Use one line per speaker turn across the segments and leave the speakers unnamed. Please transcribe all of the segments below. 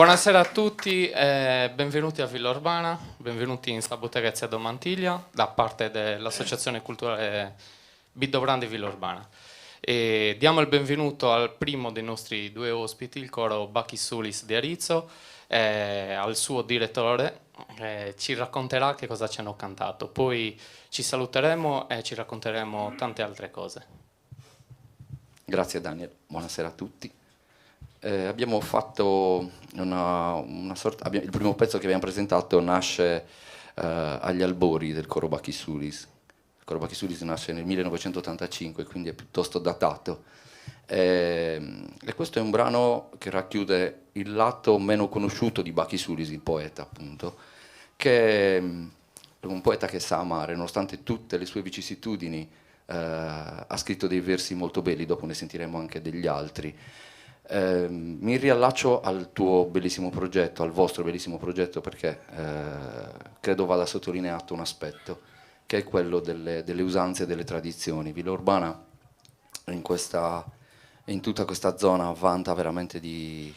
Buonasera a tutti e benvenuti a Villa Urbana, benvenuti in Sabutegazia do Mantiglia da parte dell'Associazione Culturale Biddobrandi Villa Urbana. E diamo il benvenuto al primo dei nostri due ospiti, il coro Bachi Sulis di Arezzo, al suo direttore, ci racconterà che cosa ci hanno cantato, poi ci saluteremo e ci racconteremo tante altre cose.
Grazie Daniel, buonasera a tutti. Abbiamo fatto una sorta, il primo pezzo che abbiamo presentato nasce agli albori del coro Bachi Sulis. Il coro Bachi Sulis nasce nel 1985, quindi è piuttosto datato. E questo è un brano che racchiude il lato meno conosciuto di Bachi Sulis, il poeta appunto, che è un poeta che sa amare, nonostante tutte le sue vicissitudini. Ha scritto dei versi molto belli, dopo ne sentiremo anche degli altri. Mi riallaccio al tuo bellissimo progetto, al vostro bellissimo progetto, perché credo vada sottolineato un aspetto, che è quello delle usanze e delle tradizioni. Villa Urbana in tutta questa zona vanta veramente di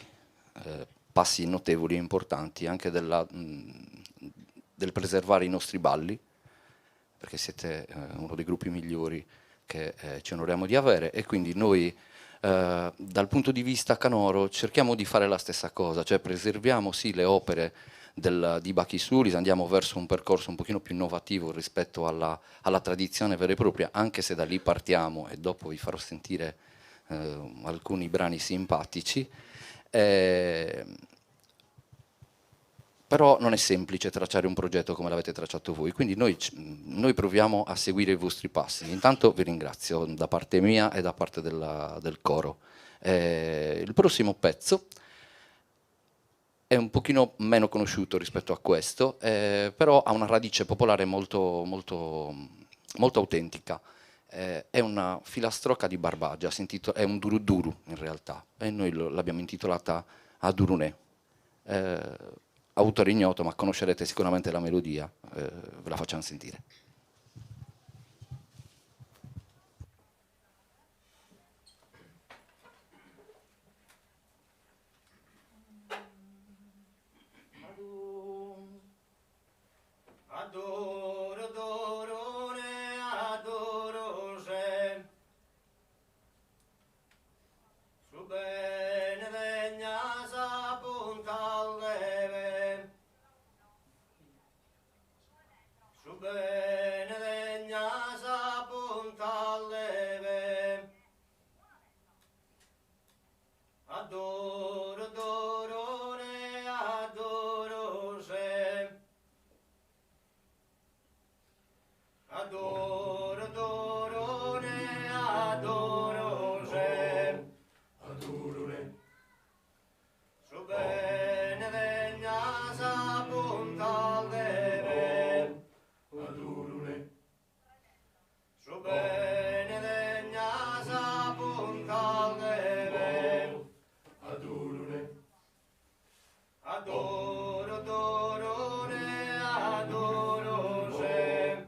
passi notevoli e importanti, anche del preservare i nostri balli, perché siete uno dei gruppi migliori che ci onoriamo di avere, e quindi noi dal punto di vista canoro cerchiamo di fare la stessa cosa, cioè preserviamo sì le opere di Bachi Sulis, andiamo verso un percorso un pochino più innovativo rispetto alla tradizione vera e propria, anche se da lì partiamo e dopo vi farò sentire alcuni brani simpatici. Però non è semplice tracciare un progetto come l'avete tracciato voi, quindi noi proviamo a seguire i vostri passi. Intanto vi ringrazio da parte mia e da parte del coro. Il prossimo pezzo è un pochino meno conosciuto rispetto a questo, però ha una radice popolare molto, molto, molto autentica. È una filastrocca di Barbagia, è un duruduru in realtà, e noi l'abbiamo intitolata Adurunè. Autore ignoto, ma conoscerete sicuramente la melodia, ve la facciamo sentire.
Adoro, adorone, adoro se su bene vegna sa punta leve su bene vegna sa punta leve adoro, adorone, adoro se adoro, adorone, adoro se adorone su bene vegna sa punta leve adorone su bene vegna sa punta leve adorone adoro, adorone, adoro se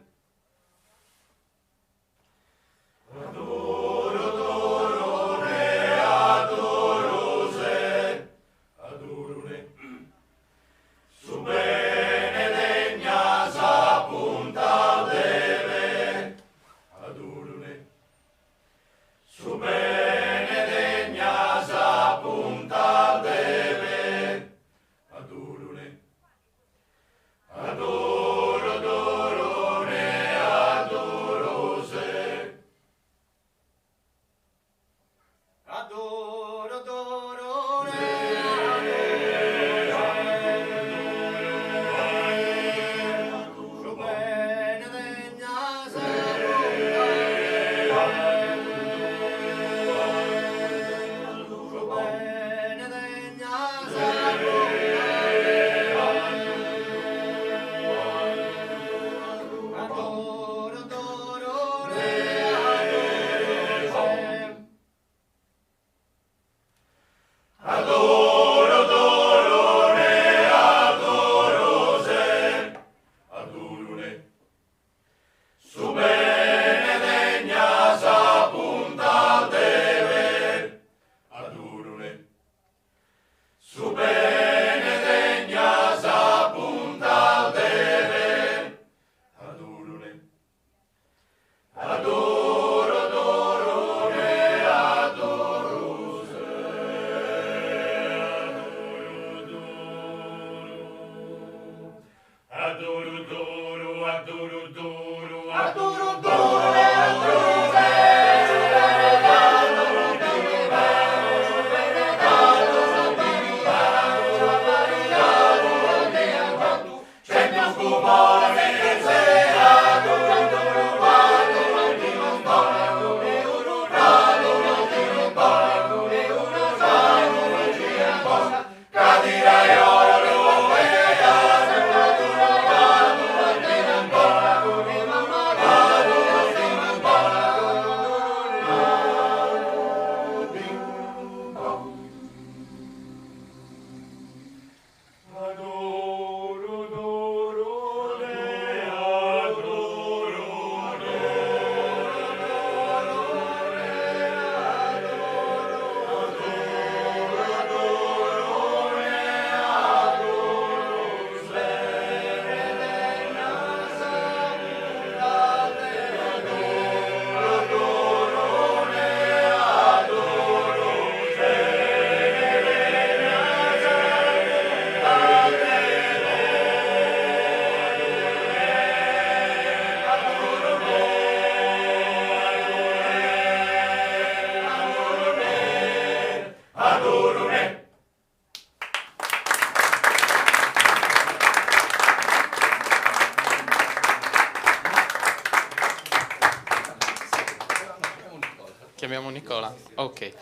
Chiamiamo Nicola? Ok.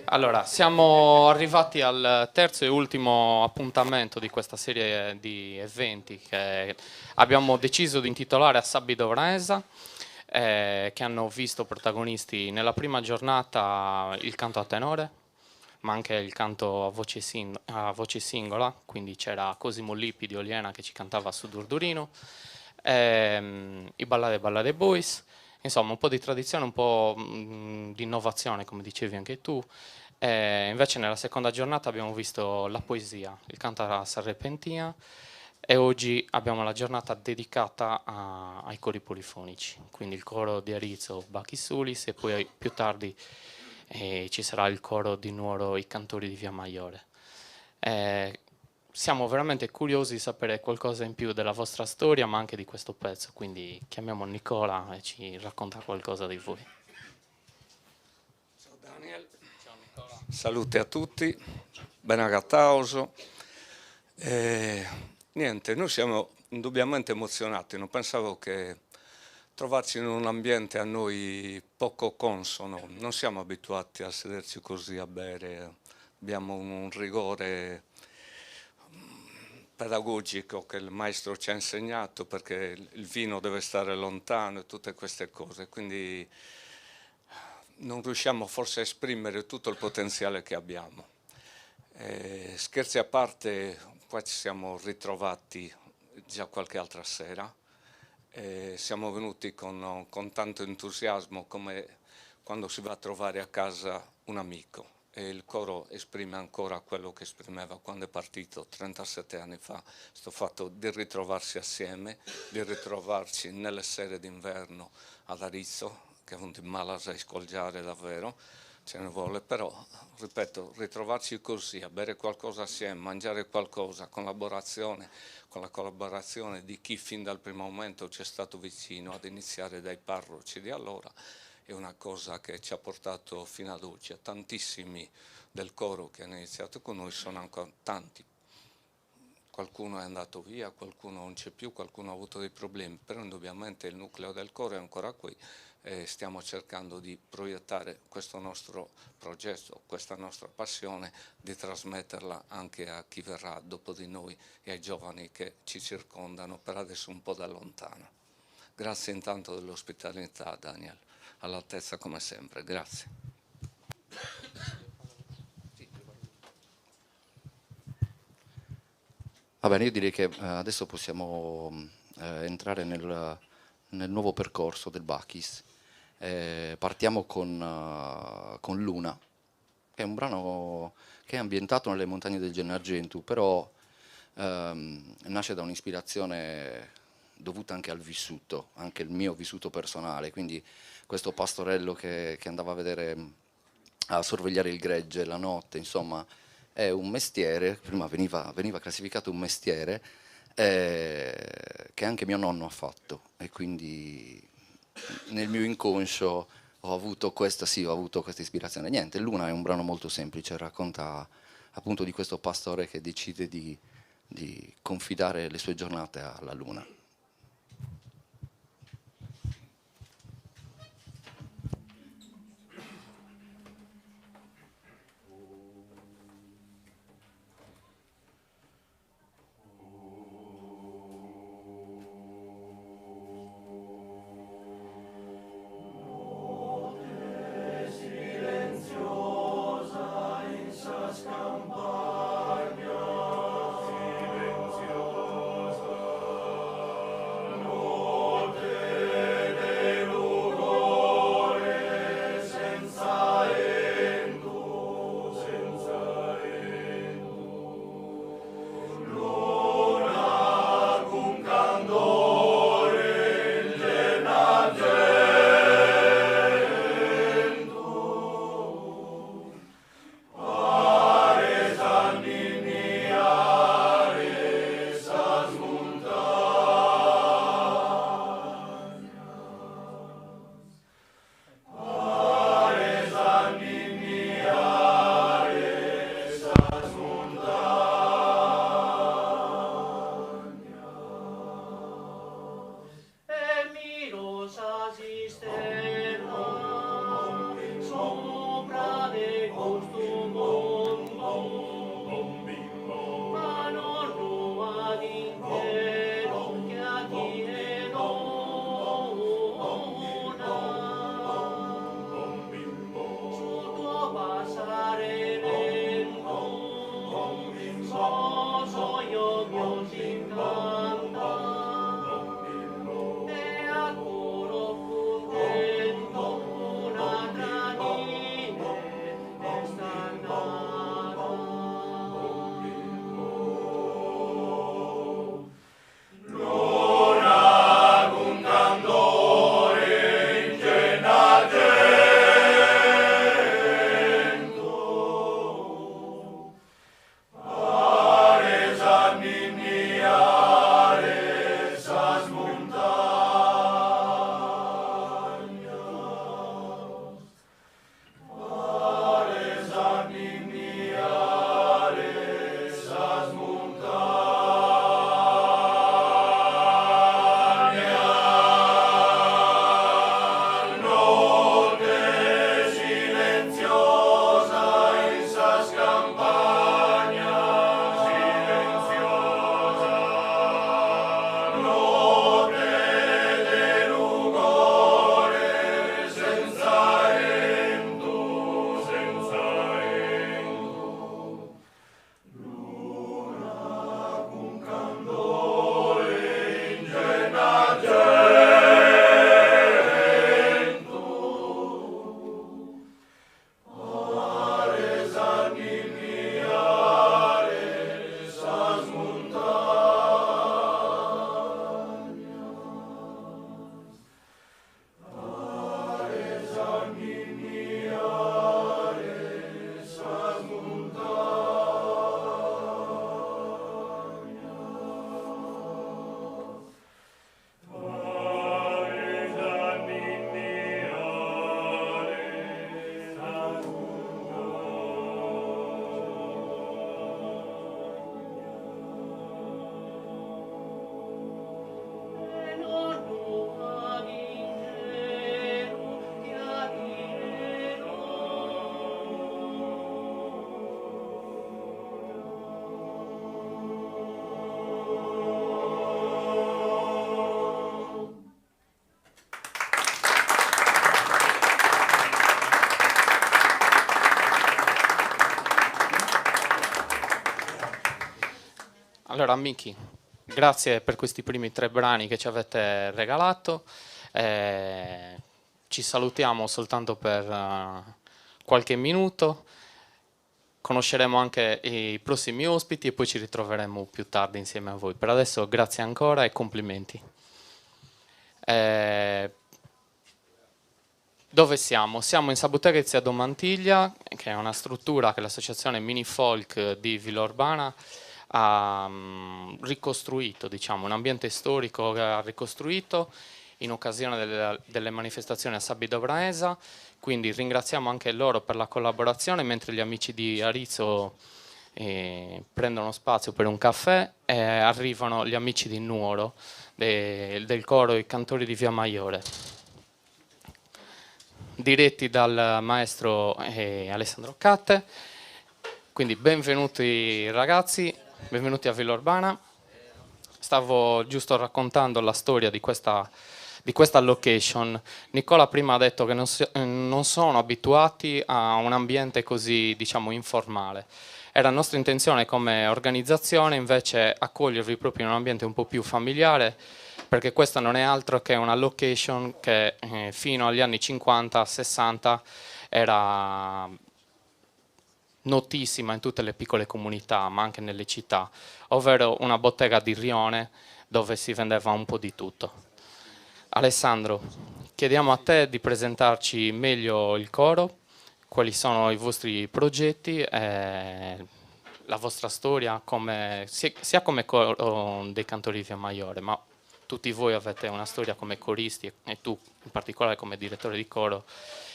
Allora, siamo arrivati al terzo e ultimo appuntamento di questa serie di eventi che abbiamo deciso di intitolare A Sabbi Dovranesa, che hanno visto protagonisti nella prima giornata il canto a tenore, ma anche il canto a voce singola, quindi c'era Cosimo Lippi di Oliena che ci cantava su Durdurino, i Ballade Boys, insomma un po' di tradizione, un po' di innovazione, come dicevi anche tu. Invece nella seconda giornata abbiamo visto la poesia, il canto a Sarrepentina, e oggi abbiamo la giornata dedicata ai cori polifonici, quindi il coro di Arezzo Bacchisulis e poi più tardi ci sarà il coro di Nuoro I Cantori di Via Maiore. Siamo veramente curiosi di sapere qualcosa in più della vostra storia, ma anche di questo pezzo, quindi chiamiamo Nicola e ci racconta qualcosa di voi.
Ciao Daniel.
Ciao Nicola.
Salute a tutti, ben agattauso. Niente, noi siamo indubbiamente emozionati, non pensavo che trovarci in un ambiente a noi poco consono, non siamo abituati a sederci così a bere, abbiamo un rigore pedagogico che il maestro ci ha insegnato, perché il vino deve stare lontano e tutte queste cose, quindi non riusciamo forse a esprimere tutto il potenziale che abbiamo. Scherzi a parte, qua ci siamo ritrovati già qualche altra sera, siamo venuti con tanto entusiasmo come quando si va a trovare a casa un amico. E il coro esprime ancora quello che esprimeva quando è partito 37 anni fa, questo fatto di ritrovarsi assieme, di ritrovarci nelle sere d'inverno ad Arezzo, che è un di Malasa e scolgiare davvero, ce ne vuole, però, ripeto, ritrovarci così, a bere qualcosa assieme, mangiare qualcosa, con la collaborazione di chi fin dal primo momento ci è stato vicino, ad iniziare dai parroci di allora, è una cosa che ci ha portato fino ad oggi. Tantissimi del coro che hanno iniziato con noi sono ancora tanti. Qualcuno è andato via, qualcuno non c'è più, qualcuno ha avuto dei problemi, però indubbiamente il nucleo del coro è ancora qui e stiamo cercando di proiettare questo nostro progetto, questa nostra passione, di trasmetterla anche a chi verrà dopo di noi e ai giovani che ci circondano, per adesso un po' da lontano. Grazie intanto dell'ospitalità, Daniel. All'altezza come sempre, grazie.
Va bene, io direi che adesso possiamo entrare nel nuovo percorso del Bacchis. Partiamo con Luna, che è un brano che è ambientato nelle montagne del Gennargentu, però nasce da un'ispirazione dovuta anche al vissuto, anche il mio vissuto personale, quindi questo pastorello che andava a sorvegliare il gregge la notte, insomma è un mestiere, prima veniva classificato un mestiere, che anche mio nonno ha fatto, e quindi nel mio inconscio ho avuto questa ispirazione. Niente, Luna è un brano molto semplice, racconta appunto di questo pastore che decide di confidare le sue giornate alla luna.
Allora, Miki, grazie per questi primi 3 brani che ci avete regalato. Ci salutiamo soltanto per qualche minuto. Conosceremo anche i prossimi ospiti e poi ci ritroveremo più tardi insieme a voi. Per adesso grazie ancora e complimenti. Dove siamo? Siamo in Sabuteghez Domantiglia, che è una struttura che l'associazione Mini Folk di Villa Urbana ha ricostruito, diciamo, un ambiente storico che ha ricostruito in occasione delle manifestazioni a Sabio Braesa, quindi ringraziamo anche loro per la collaborazione, mentre gli amici di Arezzo prendono spazio per un caffè e arrivano gli amici di Nuoro del coro I Cantori di Via Maiore, diretti dal maestro Alessandro Catte. Quindi benvenuti ragazzi, benvenuti a Villaurbana. Stavo giusto raccontando la storia di questa location. Nicola prima ha detto che non sono abituati a un ambiente così, diciamo, informale. Era nostra intenzione come organizzazione invece accogliervi proprio in un ambiente un po' più familiare, perché questa non è altro che una location che fino agli anni 50-60 era notissima in tutte le piccole comunità, ma anche nelle città, ovvero una bottega di rione dove si vendeva un po' di tutto. Alessandro, chiediamo a te di presentarci meglio il coro, quali sono i vostri progetti, la vostra storia, sia come coro dei Cantori di Via Maiore, ma tutti voi avete una storia come coristi e tu in particolare come direttore di coro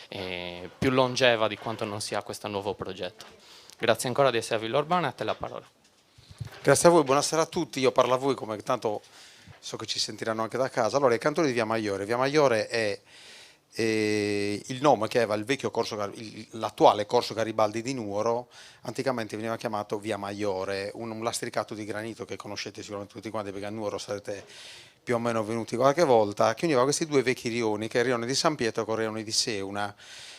più longeva di quanto non sia questo nuovo progetto. Grazie ancora di essere a Villaurbana e a te la parola.
Grazie a voi, buonasera a tutti, io parlo a voi come tanto so che ci sentiranno anche da casa. Allora, i Cantori di Via Maiore. Via Maiore è il nome che aveva il vecchio l'attuale corso Garibaldi di Nuoro, anticamente veniva chiamato Via Maiore, un lastricato di granito che conoscete sicuramente tutti quanti perché a Nuoro sarete più o meno venuti qualche volta, che univa questi due vecchi rioni, che è il rione di San Pietro con il rione di Seuna.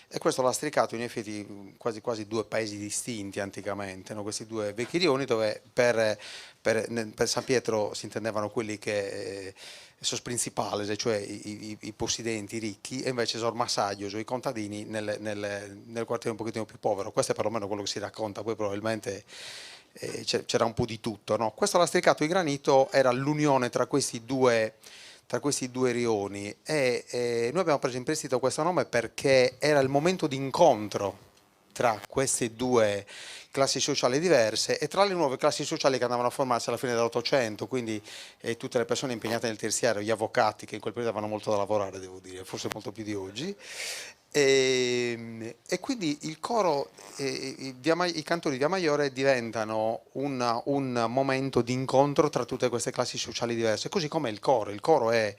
E questo lastricato in effetti quasi due paesi distinti anticamente, no? Questi due vecchi rioni dove per San Pietro si intendevano quelli che sos principali, cioè i possidenti, i ricchi, e invece sos massaggio, cioè i contadini nel quartiere un pochettino più povero. Questo è perlomeno quello che si racconta, poi probabilmente c'era un po' di tutto, no? Questo lastricato di granito era l'unione tra questi due rioni e noi abbiamo preso in prestito questo nome perché era il momento di incontro tra queste due classi sociali diverse e tra le nuove classi sociali che andavano a formarsi alla fine dell'Ottocento, quindi tutte le persone impegnate nel terziario, gli avvocati che in quel periodo avevano molto da lavorare, devo dire, forse molto più di oggi. E quindi il coro, i cantori di Via Maiore diventano un momento di incontro tra tutte queste classi sociali diverse, così come il coro. Il coro è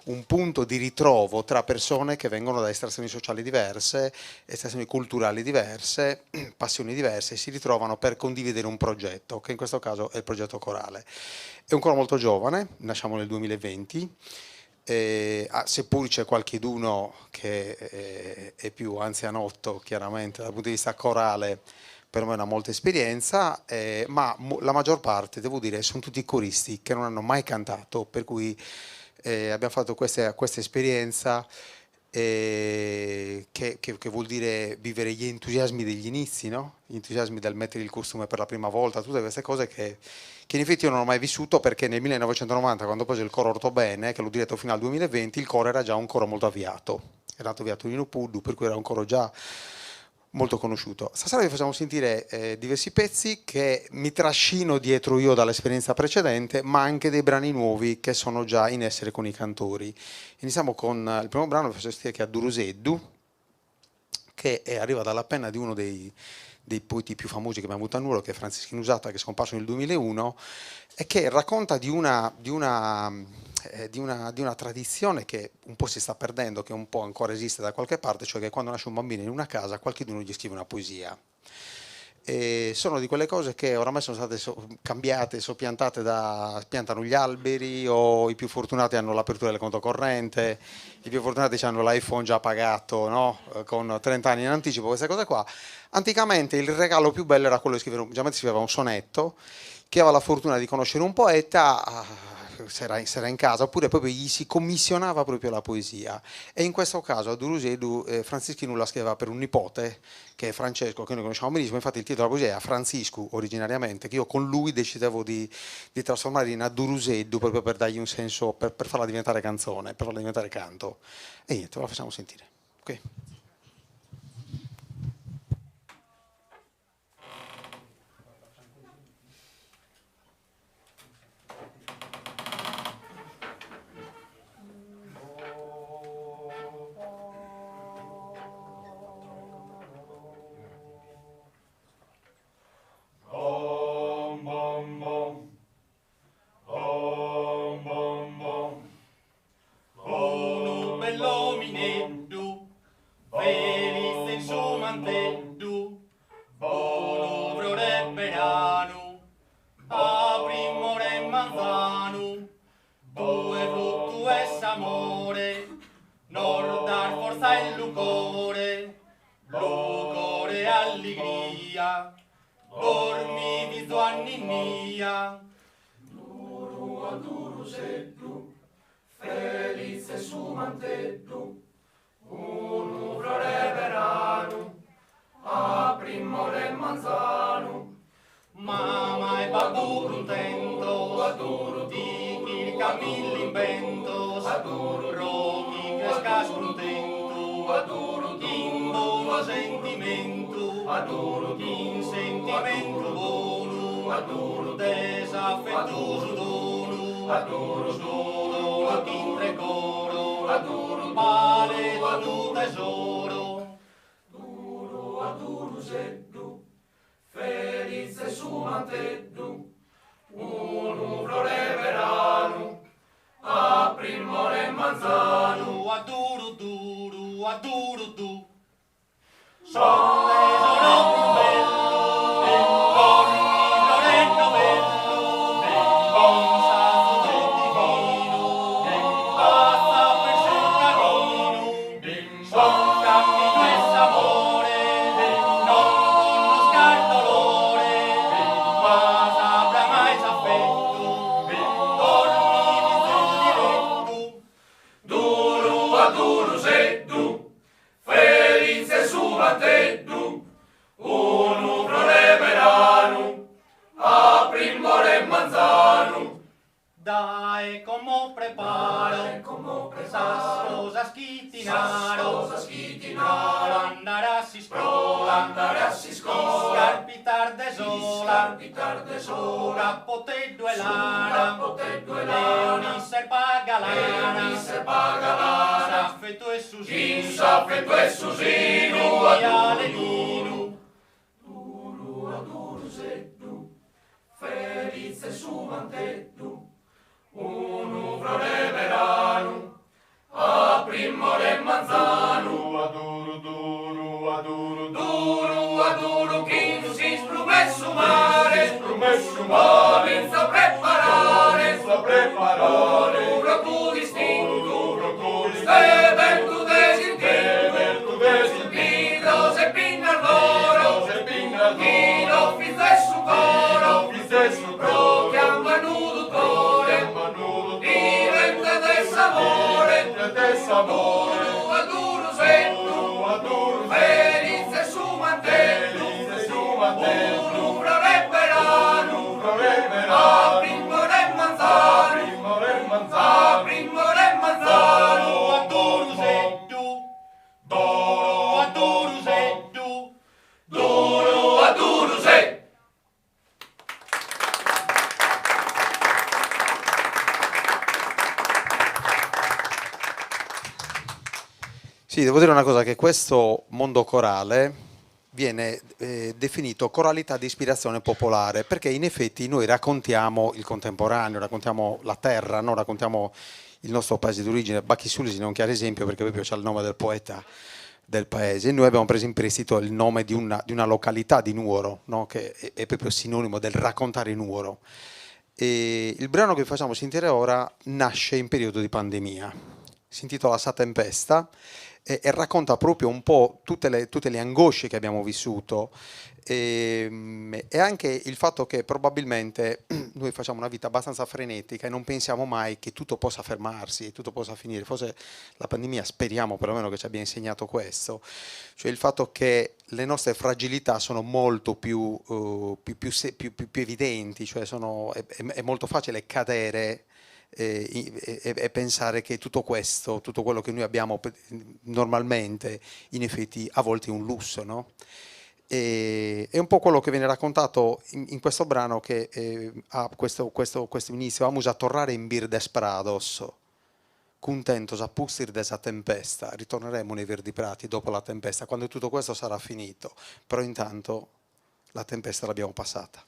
un punto di ritrovo tra persone che vengono da estrazioni sociali diverse, estrazioni culturali diverse, passioni diverse, e si ritrovano per condividere un progetto, che in questo caso è il progetto corale. È un coro molto giovane, nasciamo nel 2020. Seppur c'è qualcheduno che è più anzianotto chiaramente dal punto di vista corale, per me ha molta esperienza, ma la maggior parte, devo dire, sono tutti coristi che non hanno mai cantato, per cui abbiamo fatto questa esperienza che vuol dire vivere gli entusiasmi degli inizi, no? Gli entusiasmi del mettere il costume per la prima volta, tutte queste cose che in effetti io non ho mai vissuto, perché nel 1990, quando ho preso il coro Ortobene, che l'ho diretto fino al 2020, il coro era già un coro molto avviato, era nato avviato in Puddu, per cui era un coro già molto conosciuto. Stasera vi facciamo sentire diversi pezzi che mi trascino dietro io dall'esperienza precedente, ma anche dei brani nuovi che sono già in essere con i cantori. Iniziamo con il primo brano, vi faccio sentire, che è Duruseddu, che arriva dalla penna di uno dei poeti più famosi che abbiamo avuto a Nuoro, che è Franceschino Usata, che è scomparso nel 2001, e che racconta di una tradizione che un po' si sta perdendo, che un po' ancora esiste da qualche parte, cioè che quando nasce un bambino in una casa qualcuno gli scrive una poesia. E sono di quelle cose che oramai sono state cambiate, soppiantate piantano gli alberi, o i più fortunati hanno l'apertura del conto corrente, i più fortunati hanno l'iPhone già pagato, no? Con 30 anni in anticipo, queste cose qua. Anticamente il regalo più bello era quello di scrivere, generalmente si scriveva un sonetto. Chi aveva la fortuna di conoscere un poeta se era in casa, oppure proprio gli si commissionava proprio la poesia. E in questo caso a Duruseddu Franceschino la scriveva per un nipote, che è Francesco, che noi conosciamo benissimo. Infatti il titolo della poesia è Francisco originariamente, che io con lui decidevo di trasformare in Duruseddu, proprio per dargli un senso, per farla diventare canzone, per farla diventare canto. E niente, la facciamo sentire. Ok.
manteddu, bonu floreberanu, a primore manzanu, due fruttu es amore, nordar forza e lucore, lucore allegria, dormi viso a ninnia. Duru a duru seddu, felice su manteddu, unu floreberanu, a primore manzanu, mama e babbu contento, adoro di chi camilli invento, adoro rochi crescas contento, adoro in buono sentimento, adoro in sentimento buono, adoro desaffettuoso dono, adoro solo in tre coro, adoro pale tu tesoro, duro adoro seddu, felice su manteddu, unu floreberanu, a primore manzanu, a duru duru, a duru du. Son tesoro più bello, del corni floretto bello, del buon sasso divino, del passa per sul cammino, del buon cammino es amore, non conosca il dolore, ma saprà mai s'affetto, dormi sul diretto, duro a duro seddu, felice su manteddu, unu floreberanu, a primore manzanu. Dai como preparo, sas cosas schitinaro, andare a si scola, scarpitar de sola, cappoteddu e lana, leonisser pagalana, saffetto e susinu, aleninu, duru a duru seddu, felice su manteddu, unu floreberanu, a primore manzanu, aduru duru, chi si sprume su mare, ma vinza preparare, unu tu distinto, se ben tu desintinto, nido se pinna l'oro, chi lo fizze su coro, pro chiama nudutore, diventa del sapore, duro a duro seddu, felice su manteddu, unu floreberanu, a primore manzanu, a duro seddu, duro a duro seddu, duro a duro seddu.
Sì, devo dire una cosa, che questo mondo corale viene definito coralità di ispirazione popolare, perché in effetti noi raccontiamo il contemporaneo, raccontiamo la terra, no? Raccontiamo il nostro paese d'origine. Bacchi Sulisi è un chiaro esempio, perché proprio c'è il nome del poeta del paese. Noi abbiamo preso in prestito il nome di una località di Nuoro, no? Che è proprio sinonimo del raccontare Nuoro. E il brano che facciamo sentire ora nasce in periodo di pandemia, si intitola Sa Tempesta e racconta proprio un po' tutte le angosce che abbiamo vissuto e anche il fatto che probabilmente noi facciamo una vita abbastanza frenetica e non pensiamo mai che tutto possa fermarsi, tutto possa finire. Forse la pandemia, speriamo perlomeno che ci abbia insegnato questo, cioè il fatto che le nostre fragilità sono molto più evidenti, cioè è molto facile cadere e pensare che tutto questo, tutto quello che noi abbiamo normalmente, in effetti a volte è un lusso, no? È un po' quello che viene raccontato in questo brano, che ha questo inizio: amus a tornare in bir des prados, contentos a pussir desa tempesta. Ritorneremo nei verdi prati dopo la tempesta, quando tutto questo sarà finito, però intanto la tempesta l'abbiamo passata.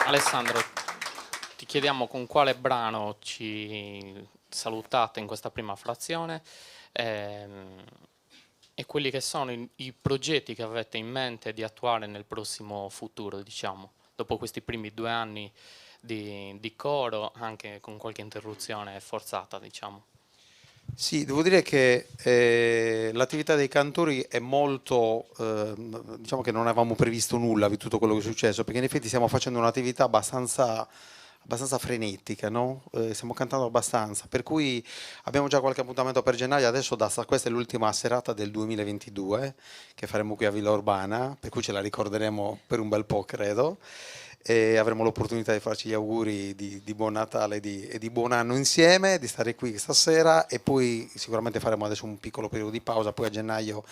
Alessandro, ti chiediamo con quale brano ci salutate in questa prima frazione e quelli che sono i progetti che avete in mente di attuare nel prossimo futuro, diciamo, dopo questi primi 2 anni di coro, anche con qualche interruzione forzata, diciamo.
Sì, devo dire che l'attività dei cantori è molto, diciamo che non avevamo previsto nulla di tutto quello che è successo, perché in effetti stiamo facendo un'attività abbastanza frenetica, no? Stiamo cantando abbastanza, per cui abbiamo già qualche appuntamento per gennaio, adesso questa è l'ultima serata del 2022 che faremo qui a Villa Urbana, per cui ce la ricorderemo per un bel po', credo. E avremo l'opportunità di farci gli auguri di buon Natale e di buon anno insieme, di stare qui stasera e poi sicuramente faremo adesso un piccolo periodo di pausa, poi a gennaio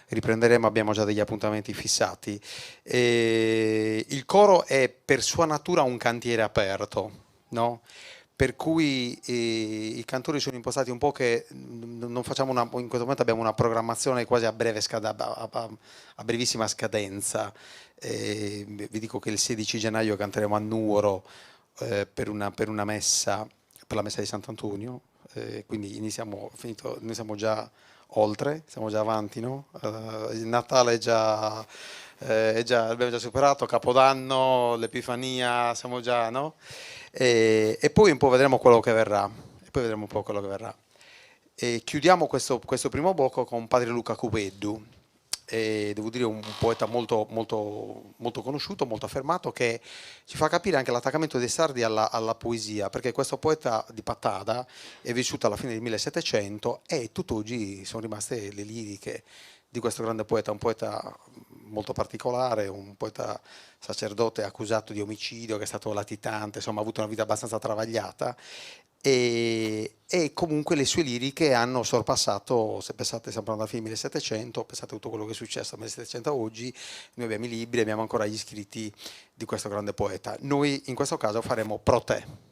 riprenderemo, abbiamo già degli appuntamenti fissati. Il coro è per sua natura un cantiere aperto, no? Per cui i cantori sono impostati un po' che non facciamo in questo momento abbiamo una programmazione quasi a brevissima scadenza. Vi dico che il 16 gennaio canteremo a Nuoro per una messa, per la messa di Sant'Antonio, quindi noi siamo già oltre, siamo già avanti, no? Il Natale l'abbiamo già superato, Capodanno, l'Epifania, siamo già, no? E poi un po' vedremo quello che verrà. E chiudiamo questo primo blocco con Padre Luca Cupeddu. Devo dire un poeta molto, molto, molto conosciuto, molto affermato, che ci fa capire anche l'attaccamento dei sardi alla poesia, perché questo poeta di Pattada è vissuto alla fine del 1700 e tutt'oggi sono rimaste le liriche di questo grande poeta, un poeta molto particolare, un poeta sacerdote accusato di omicidio, che è stato latitante, insomma ha avuto una vita abbastanza travagliata, e comunque le sue liriche hanno sorpassato, se pensate, stiamo parlando del film 1700, pensate a tutto quello che è successo dal 1700 a oggi, noi abbiamo i libri, abbiamo ancora gli scritti di questo grande poeta. Noi in questo caso faremo Pro te.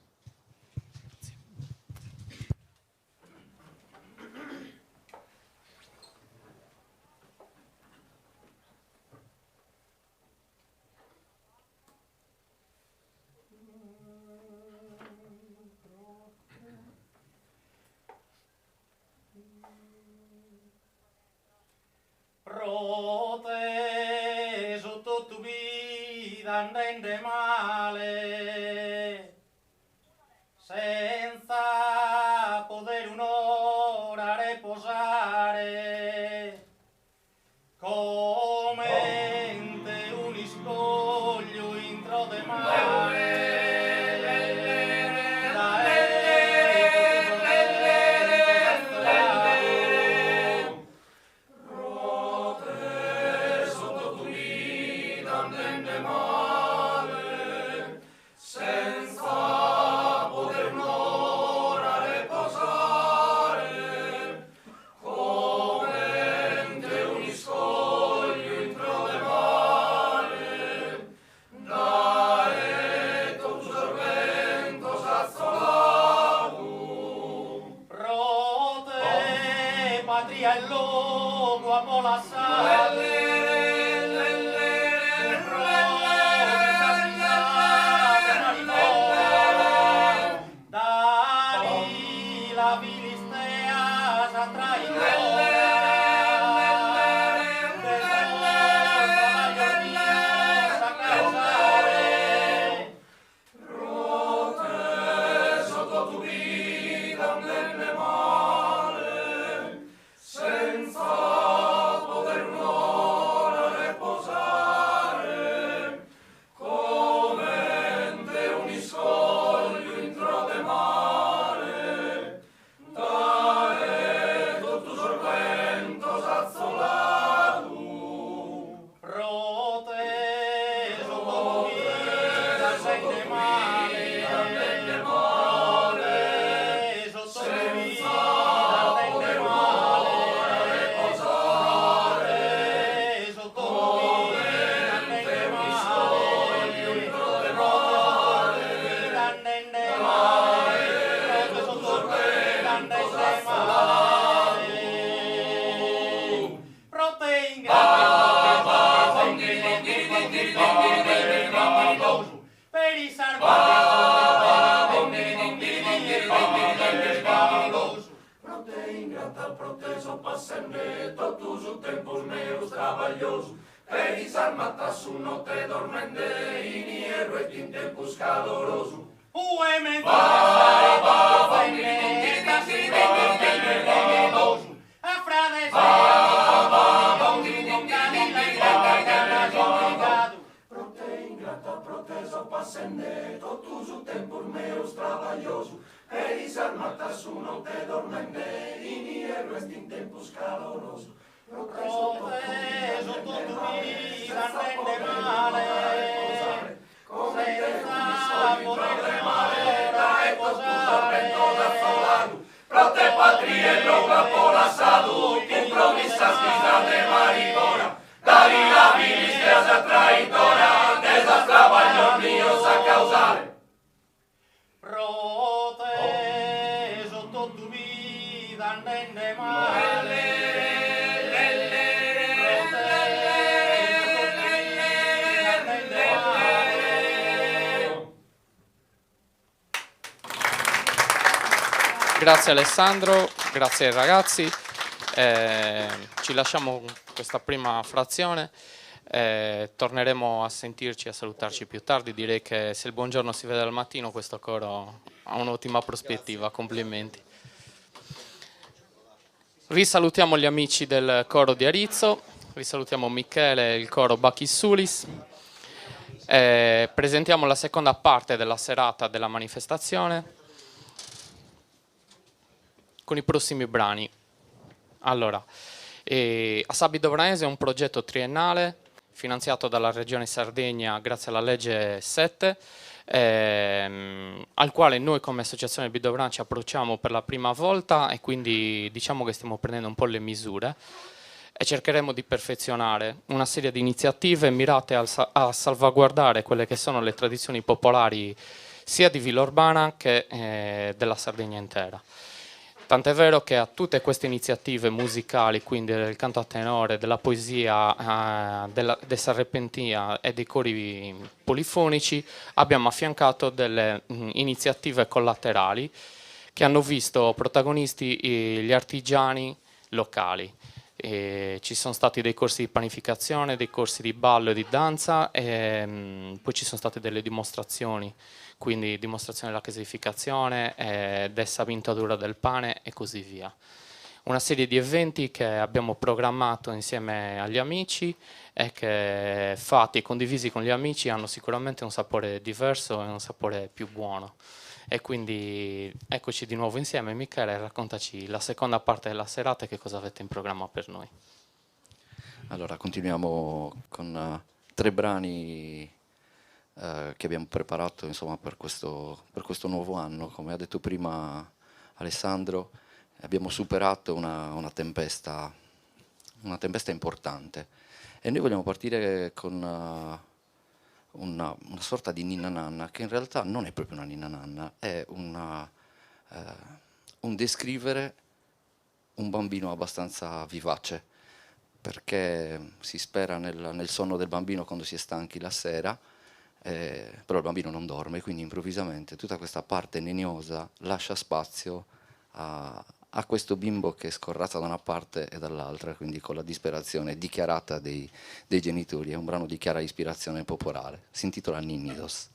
Proteso tu vita andende male, senza poter un'ora riposare, come te un iscoglio intro de mare. Patria e logo a pola sale. La vilistea sa
Proteso passende totus os tempos meus traballoso, perisar matas no te dormende, iniero et in tempus caloroso.
Ueme
proteso passende totus os tempos meus traballoso, perisar matas no te dormende, iniero est in tempus caloroso.
Proteso tu vida rende male, senza poter remare, posare.
Prote patria e loga polasado, improvvisas quizás de maribora, Davi la vilistea sa traitora, desas traballos míos a causare.
Proteso tu vida rende male.
Grazie Alessandro, grazie ai ragazzi. Ci lasciamo questa prima frazione. Torneremo a sentirci e a salutarci più tardi. Direi che se il buongiorno si vede al mattino, questo coro ha un'ottima prospettiva. Complimenti. Risalutiamo gli amici del coro di Arizzo, risalutiamo Michele e il coro Bacchis Sulis. Presentiamo la seconda parte della serata della manifestazione con i prossimi brani. Allora, Assabi Dovranese è un progetto triennale finanziato dalla Regione Sardegna grazie alla legge 7, al quale noi come Associazione Bidobran ci approcciamo per la prima volta e quindi diciamo che stiamo prendendo un po' le misure e cercheremo di perfezionare una serie di iniziative mirate a salvaguardare quelle che sono le tradizioni popolari sia di Villorbana che della Sardegna intera. Tant'è vero che a tutte queste iniziative musicali, quindi del canto a tenore, della poesia, della sarrepentia e dei cori polifonici, abbiamo affiancato delle iniziative collaterali che hanno visto protagonisti gli artigiani locali. Ci sono stati dei corsi di panificazione, dei corsi di ballo e di danza e poi ci sono state delle dimostrazioni, quindi dimostrazione della caseificazione, dessa vintatura del pane e così via. Una serie di eventi che abbiamo programmato insieme agli amici e che fatti e condivisi con gli amici hanno sicuramente un sapore diverso e un sapore più buono. E quindi eccoci di nuovo insieme. Michele, raccontaci la seconda parte della serata e che cosa avete in programma per noi.
Allora, continuiamo con 3 brani che abbiamo preparato insomma, per questo nuovo anno. Come ha detto prima Alessandro, abbiamo superato una tempesta importante e noi vogliamo partire con una sorta di ninna nanna, che in realtà non è proprio una ninna nanna, è un descrivere un bambino abbastanza vivace, perché si spera nel sonno del bambino quando si è stanchi la sera, però il bambino non dorme, quindi improvvisamente tutta questa parte neniosa lascia spazio a questo bimbo che scorrazza da una parte e dall'altra, quindi con la disperazione dichiarata dei genitori. È un brano di chiara ispirazione popolare, si intitola Ninnidos.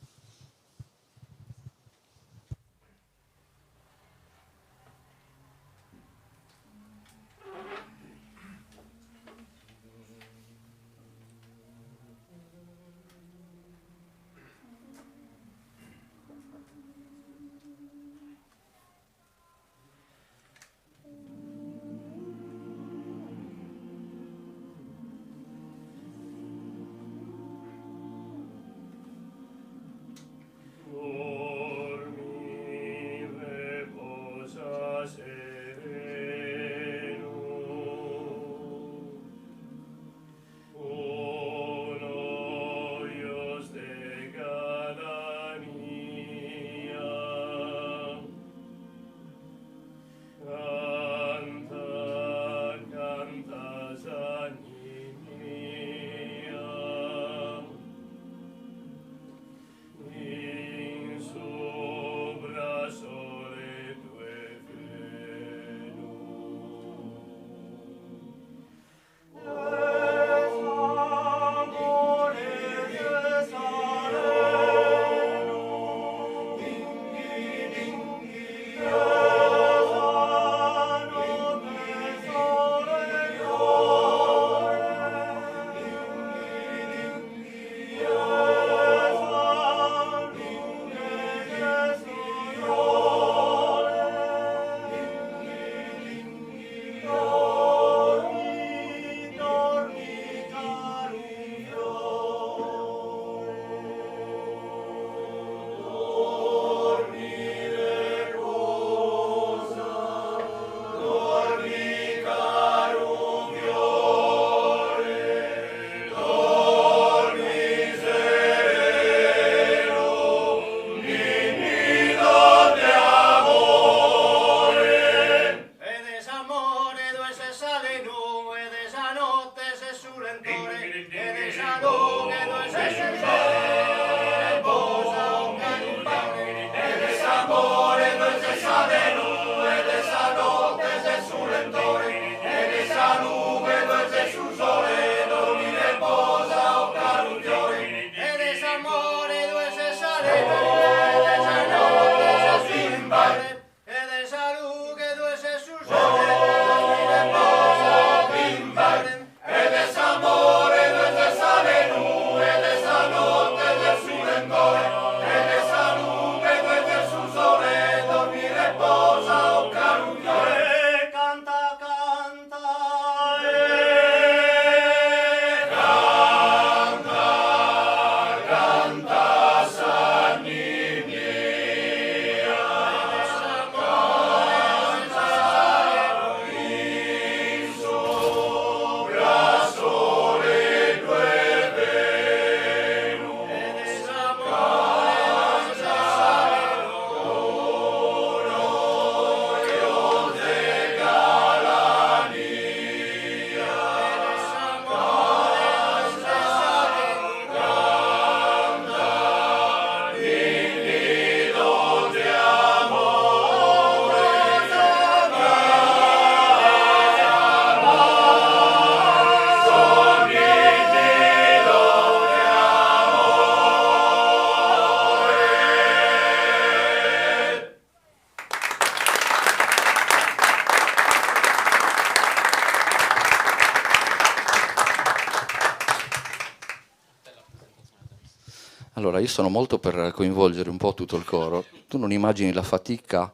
Allora, io sono molto per coinvolgere un po' tutto il coro. Tu non immagini la fatica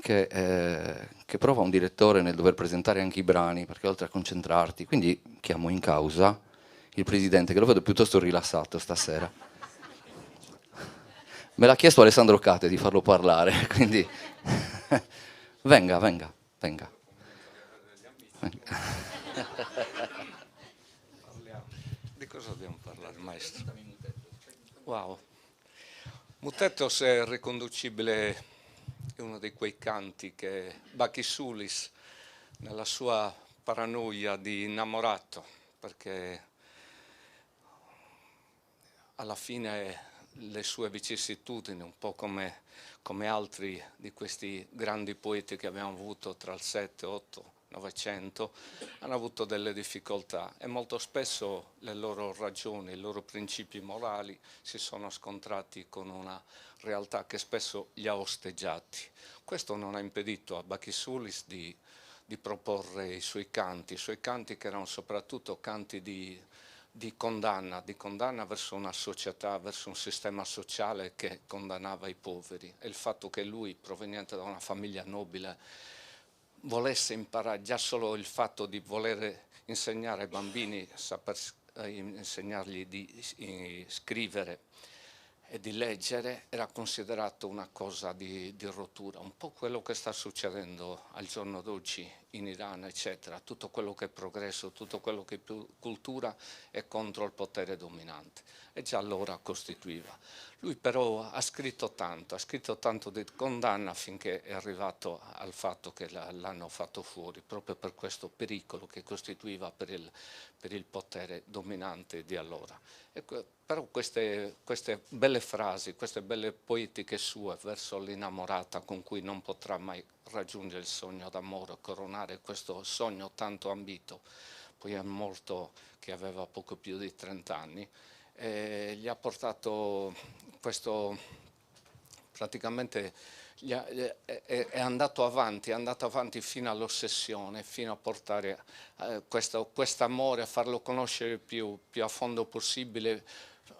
che prova un direttore nel dover presentare anche i brani, perché oltre a concentrarti, quindi chiamo in causa il presidente, che lo vedo piuttosto rilassato stasera. Me l'ha chiesto Alessandro Cate di farlo parlare, quindi venga.
Di cosa dobbiamo parlare, maestro? Wow. Mutettos è riconducibile, è uno di quei canti che Bakisulis, nella sua paranoia di innamorato, perché alla fine le sue vicissitudini, un po' come altri di questi grandi poeti che abbiamo avuto tra il 7, 8, 900, hanno avuto delle difficoltà e molto spesso le loro ragioni, i loro principi morali si sono scontrati con una realtà che spesso li ha osteggiati. Questo non ha impedito a Bakisulis di proporre i suoi canti che erano soprattutto canti di condanna verso una società, verso un sistema sociale che condannava i poveri, e il fatto che lui, proveniente da una famiglia nobile, volesse imparare, già solo il fatto di voler insegnare ai bambini, insegnargli di scrivere e di leggere, era considerato una cosa di rottura, un po' quello che sta succedendo al giorno d'oggi in Iran, eccetera, tutto quello che è progresso, tutto quello che è più cultura è contro il potere dominante, e già allora costituiva. Lui però ha scritto tanto di condanna finché è arrivato al fatto che l'hanno fatto fuori, proprio per questo pericolo che costituiva per il potere dominante di allora. Però queste belle frasi, queste belle poetiche sue verso l'innamorata con cui non potrà mai raggiungere il sogno d'amore, coronare questo sogno tanto ambito, poi è morto che aveva poco più di 30 anni, gli ha portato questo, praticamente è andato avanti fino all'ossessione, fino a portare questo amore, a farlo conoscere più a fondo possibile,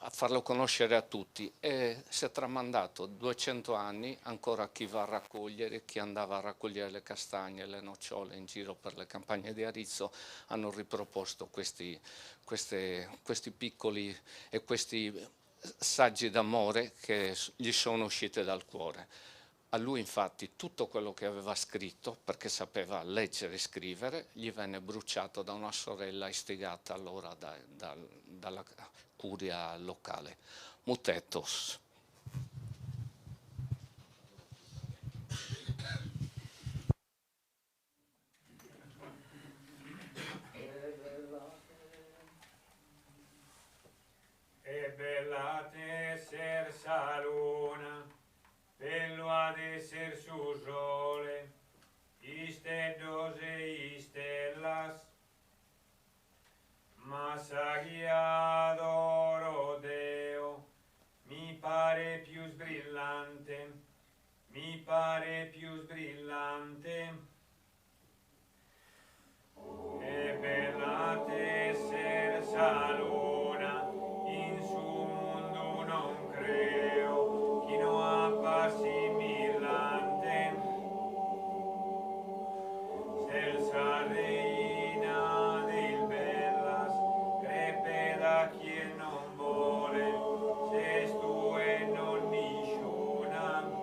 a farlo conoscere a tutti, e si è tramandato 200 anni ancora chi va a raccogliere, chi andava a raccogliere le castagne, le nocciole in giro per le campagne di Arezzo, hanno riproposto questi piccoli e questi saggi d'amore che gli sono usciti dal cuore. A lui infatti tutto quello che aveva scritto, perché sapeva leggere e scrivere, gli venne bruciato da una sorella istigata allora dalla curia locale. Mutettos.
È bella ser saluna, bello ad esser su sole, iste dose istellas, mas adoro Deo, mi pare più sbrillante, e bella ser saluna, in su mundo non creo, chi no appasimilante, selsa reina del bellas, crepe da quien non vuole, se tu e non niciuna,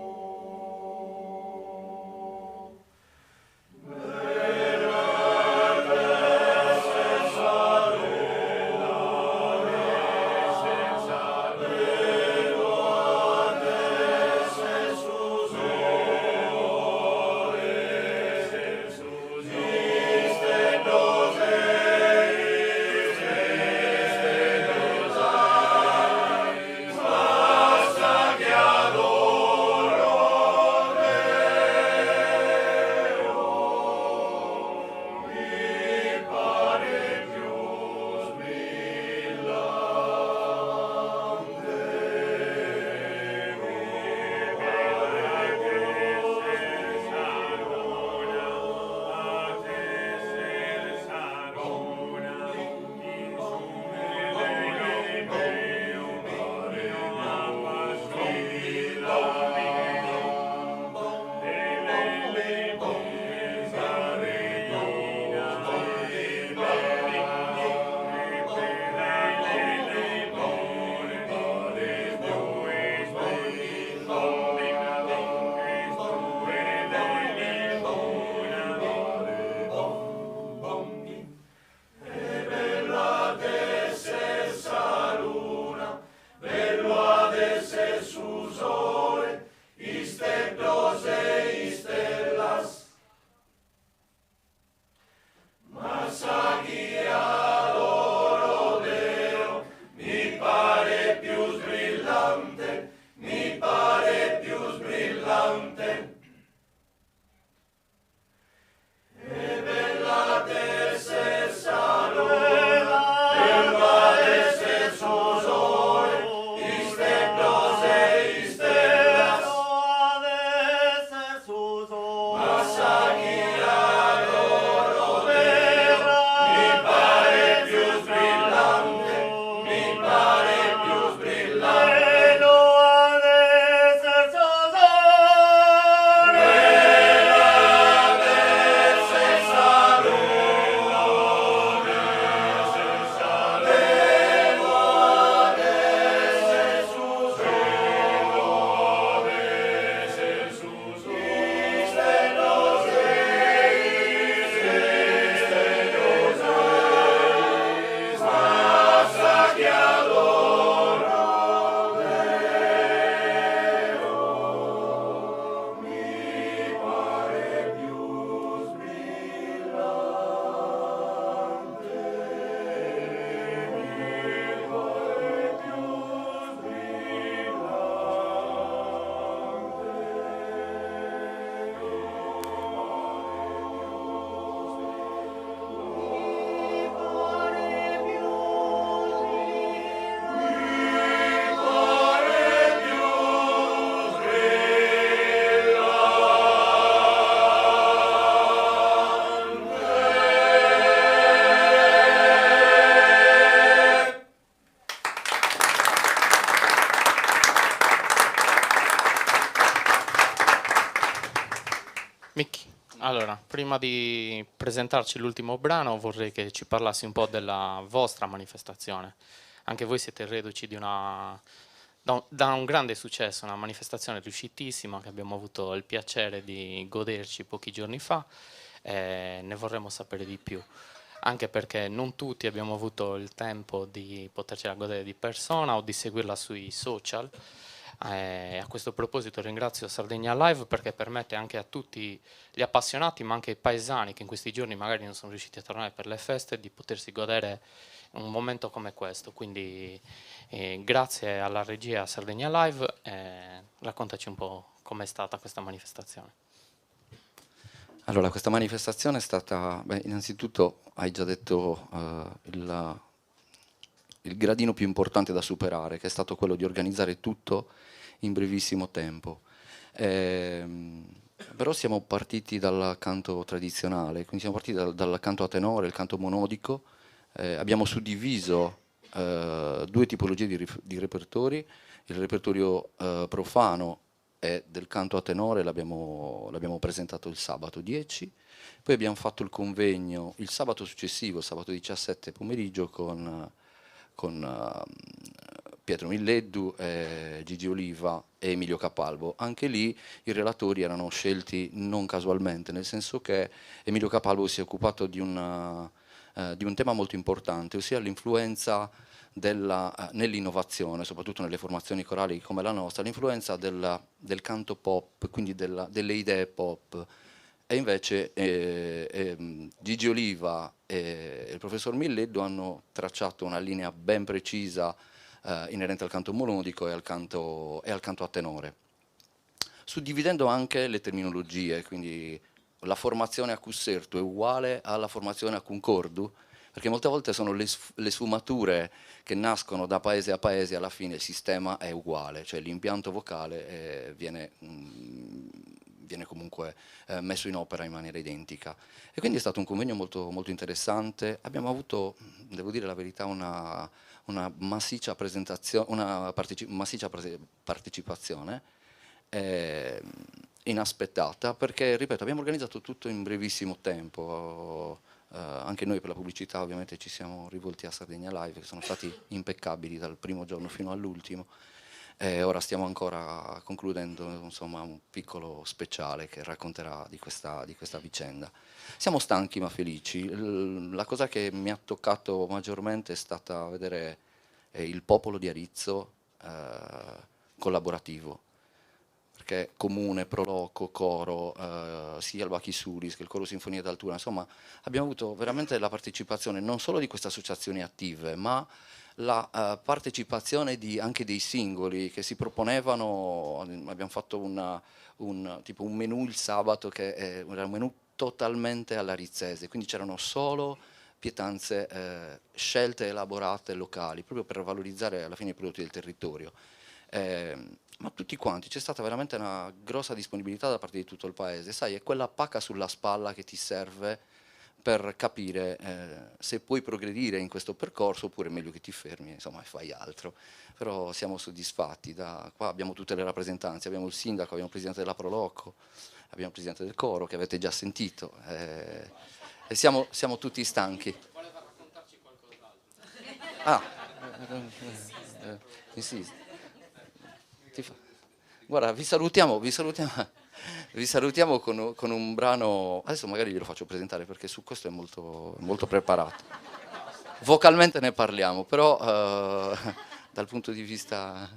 Micchi, allora, prima di presentarci l'ultimo brano vorrei che ci parlassi un po' della vostra manifestazione. Anche voi siete reduci da un grande successo, una manifestazione riuscitissima che abbiamo avuto il piacere di goderci pochi giorni fa e ne vorremmo sapere di più. Anche perché non tutti abbiamo avuto il tempo di potercela godere di persona o di seguirla sui social. A questo proposito ringrazio Sardegna Live perché permette anche a tutti gli appassionati, ma anche ai paesani che in questi giorni magari non sono riusciti a tornare per le feste, di potersi godere un momento come questo. Quindi grazie alla regia Sardegna Live, raccontaci un po' com'è stata questa manifestazione.
Allora, questa manifestazione è stata, innanzitutto hai già detto il gradino più importante da superare, che è stato quello di organizzare tutto in brevissimo tempo. Però siamo partiti dal canto tradizionale, quindi siamo partiti dal canto a tenore, il canto monodico, abbiamo suddiviso due tipologie di repertori, il repertorio profano e del canto a tenore l'abbiamo presentato il sabato 10, poi abbiamo fatto il convegno il sabato successivo, il sabato 17 pomeriggio con Pietro Milleddu, Gigi Oliva e Emilio Capalbo. Anche lì i relatori erano scelti non casualmente, nel senso che Emilio Capalbo si è occupato di un tema molto importante, ossia l'influenza nell'innovazione, soprattutto nelle formazioni corali come la nostra, l'influenza del canto pop, quindi delle idee pop. E invece Gigi Oliva e il professor Milleddu hanno tracciato una linea ben precisa inerente al canto monodico e al canto a tenore, suddividendo anche le terminologie, quindi la formazione a Cusserto è uguale alla formazione a Concordu, perché molte volte sono le sfumature che nascono da paese a paese, alla fine il sistema è uguale, cioè l'impianto vocale viene comunque messo in opera in maniera identica. E quindi è stato un convegno molto, molto interessante. Abbiamo avuto, devo dire la verità, una massiccia partecipazione inaspettata, perché, ripeto, abbiamo organizzato tutto in brevissimo tempo. Anche noi per la pubblicità ovviamente ci siamo rivolti a Sardegna Live, che sono stati impeccabili dal primo giorno fino all'ultimo. Ora stiamo ancora concludendo, insomma, un piccolo speciale che racconterà di questa vicenda. Siamo stanchi ma felici. La cosa che mi ha toccato maggiormente è stata vedere il popolo di Arizzo collaborativo, perché comune, proloco, coro, sia il Bacchisulis che il coro Sinfonia d'Altura, insomma abbiamo avuto veramente la partecipazione non solo di queste associazioni attive, ma la partecipazione anche dei singoli che si proponevano. Abbiamo fatto tipo un menù il sabato che era un menù totalmente all'arizzese, quindi c'erano solo pietanze scelte, elaborate, locali, proprio per valorizzare alla fine i prodotti del territorio. Ma tutti quanti, c'è stata veramente una grossa disponibilità da parte di tutto il paese, sai, è quella pacca sulla spalla che ti serve per capire se puoi progredire in questo percorso oppure è meglio che ti fermi, insomma, e fai altro. Però siamo soddisfatti, qua abbiamo tutte le rappresentanze, abbiamo il sindaco, abbiamo il presidente della Proloco, abbiamo il presidente del coro che avete già sentito, e siamo tutti stanchi.
Voleva raccontarci qualcos'altro.
Sì. Guarda, vi salutiamo con un brano, adesso magari glielo faccio presentare perché su questo è molto, molto preparato. Vocalmente ne parliamo, però dal punto di vista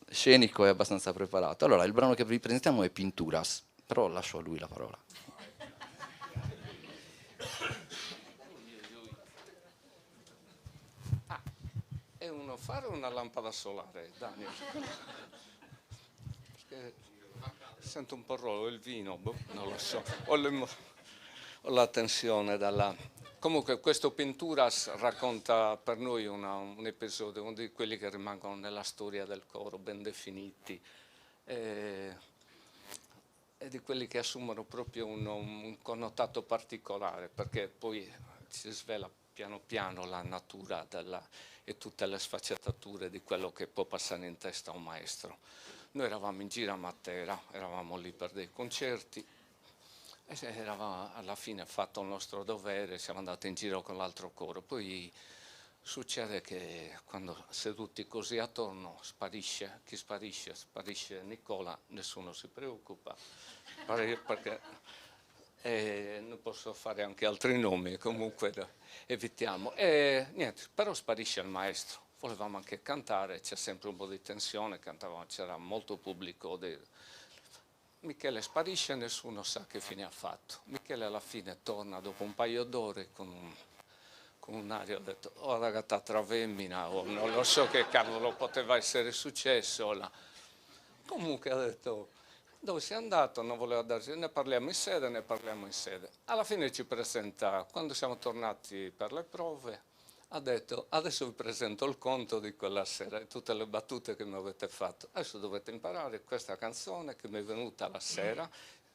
scenico è abbastanza preparato. Allora, il brano che vi presentiamo è Pinturas, però lascio a lui la parola.
Fare una lampada solare, Daniel. Perché sento un po' rollo il vino, non lo so. Ho la tensione dalla... Comunque questo Pinturas racconta per noi un episodio, uno di quelli che rimangono nella storia del coro, ben definiti, e di quelli che assumono proprio un connotato particolare, perché poi si svela piano piano la natura e tutte le sfaccettature di quello che può passare in testa a un maestro. noi eravamo in giro a Matera, eravamo lì per dei concerti e eravamo alla fine fatto il nostro dovere, siamo andati in giro con l'altro coro. Poi succede che quando seduti così attorno sparisce, chi sparisce? Sparisce Nicola, nessuno si preoccupa, perché non posso fare anche altri nomi, comunque evitiamo. E niente, però sparisce il maestro, volevamo anche cantare, c'è sempre un po' di tensione, cantavamo, c'era molto pubblico. Michele sparisce e nessuno sa che fine ha fatto. Michele alla fine torna dopo un paio d'ore con un'aria, ho detto, oh ragazza travemmina, o non lo so che cavolo poteva essere successo là. Comunque ha detto, dove sei andato? Non voleva darci, ne parliamo in sede. Alla fine ci presenta, quando siamo tornati per le prove, ha detto, adesso vi presento il conto di quella sera e tutte le battute che mi avete fatto. Adesso dovete imparare questa canzone che mi è venuta la sera,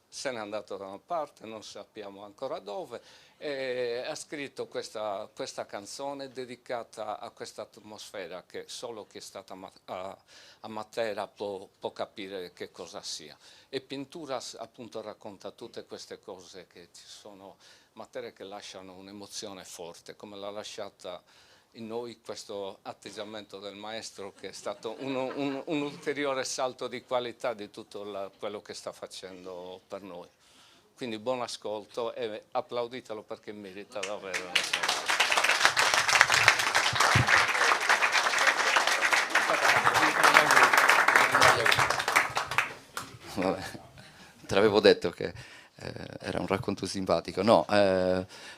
se n'è andato da una parte, non sappiamo ancora dove, e ha scritto questa canzone dedicata a questa atmosfera che solo chi è stato a Matera può capire che cosa sia. E Pintura appunto racconta tutte queste cose che ci sono, materie che lasciano un'emozione forte, come l'ha lasciata in noi questo atteggiamento del maestro, che è stato un ulteriore salto di qualità di tutto quello che sta facendo per noi. Quindi buon ascolto e applauditelo perché merita davvero.
Vabbè, te l'avevo detto che era un racconto simpatico. No,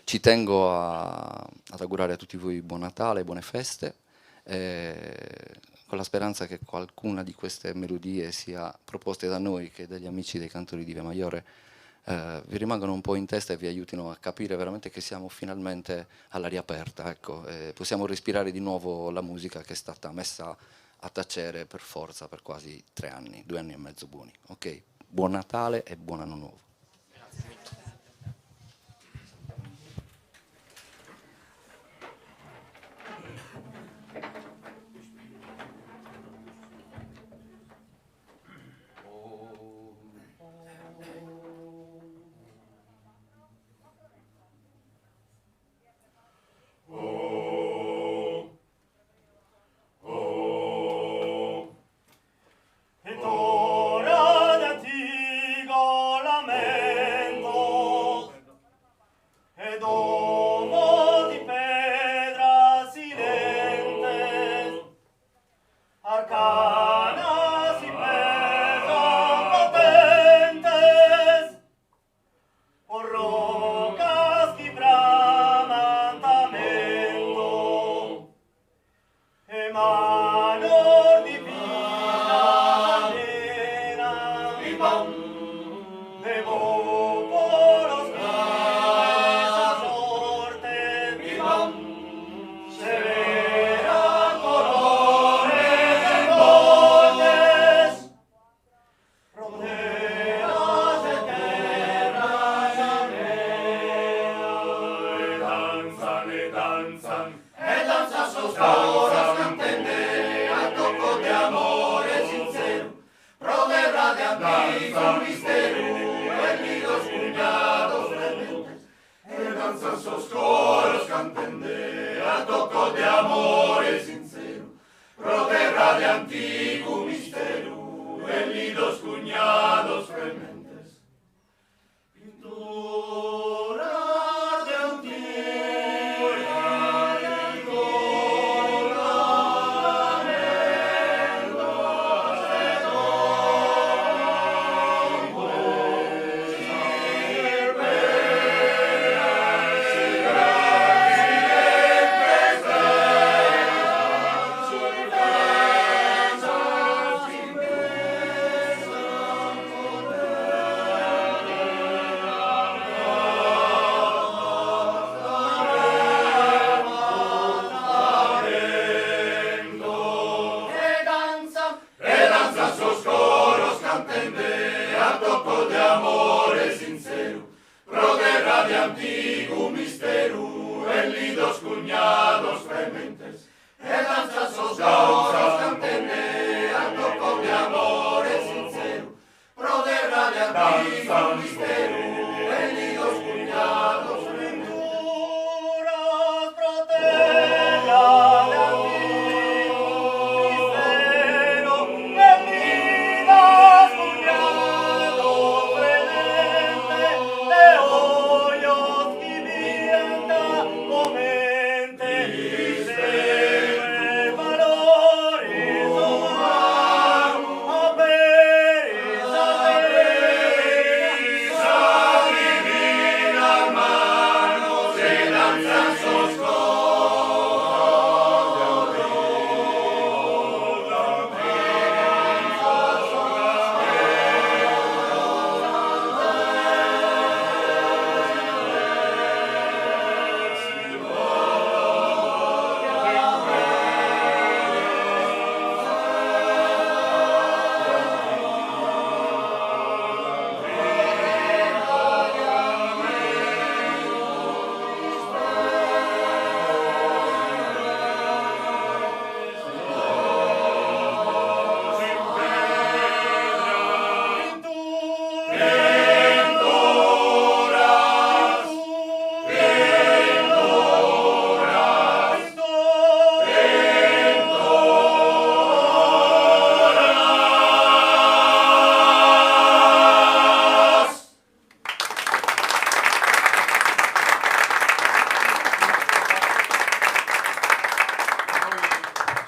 ci tengo ad augurare a tutti voi buon Natale, buone feste, con la speranza che qualcuna di queste melodie, sia proposte da noi che dagli amici dei cantori di Via Maiore, vi rimangano un po' in testa e vi aiutino a capire veramente che siamo finalmente all'aria aperta, ecco, possiamo respirare di nuovo la musica che è stata messa a tacere per forza per quasi 3 anni, 2 anni e mezzo buoni. Ok, buon Natale e buon anno nuovo.
Cantende a tocco de amores danza mistero, venidos cuñados,
Venturas, fratella, de antico mistero, venidas cuñado, fredente, de hoyos y vienta, comente, mistero, valores, omar, haberes,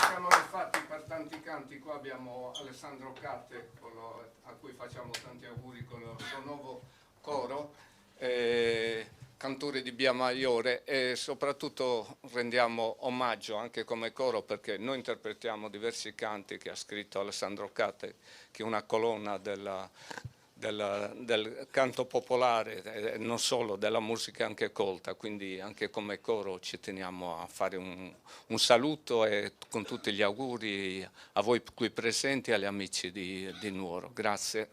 Siamo infatti per tanti canti, qua abbiamo Alessandro Catte a cui facciamo tanti auguri con il suo nuovo coro, cantore di Via Maiore, e soprattutto rendiamo omaggio anche come coro perché noi interpretiamo diversi canti che ha scritto Alessandro Catte, che è una colonna del canto popolare, non solo della musica anche colta, quindi anche come coro ci teniamo a fare un saluto e con tutti gli auguri a voi qui presenti e agli amici di Nuoro. Grazie.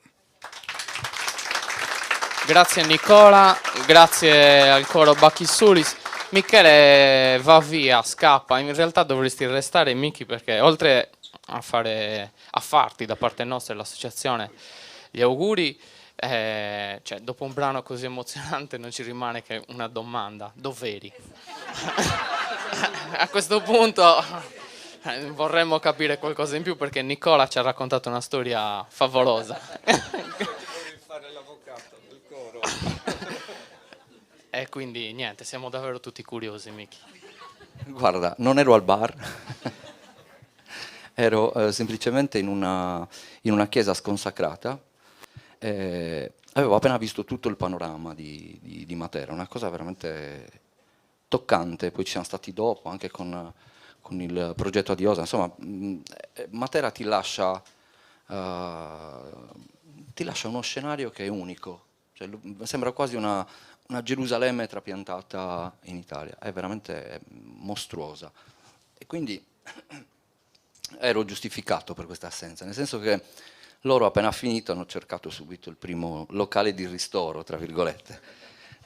Grazie Nicola, grazie al coro Bacchisulis. Michele va via, scappa, in realtà dovresti restare Miki perché oltre a farti da parte nostra e dell'associazione gli auguri, cioè, dopo un brano così emozionante non ci rimane che una domanda: dov'eri? A questo punto vorremmo capire qualcosa in più perché Nicola ci ha raccontato una storia favolosa.
Fare l'avvocato del coro.
E quindi niente, siamo davvero tutti curiosi, Miki.
Guarda, non ero al bar, ero semplicemente in una chiesa sconsacrata. Avevo appena visto tutto il panorama di Matera, una cosa veramente toccante. Poi ci siamo stati dopo anche con il progetto Adiosa. Insomma, Matera ti lascia uno scenario che è unico, cioè, sembra quasi una Gerusalemme trapiantata in Italia, è veramente mostruosa, e quindi ero giustificato per questa assenza, nel senso che loro appena finito hanno cercato subito il primo locale di ristoro, tra virgolette,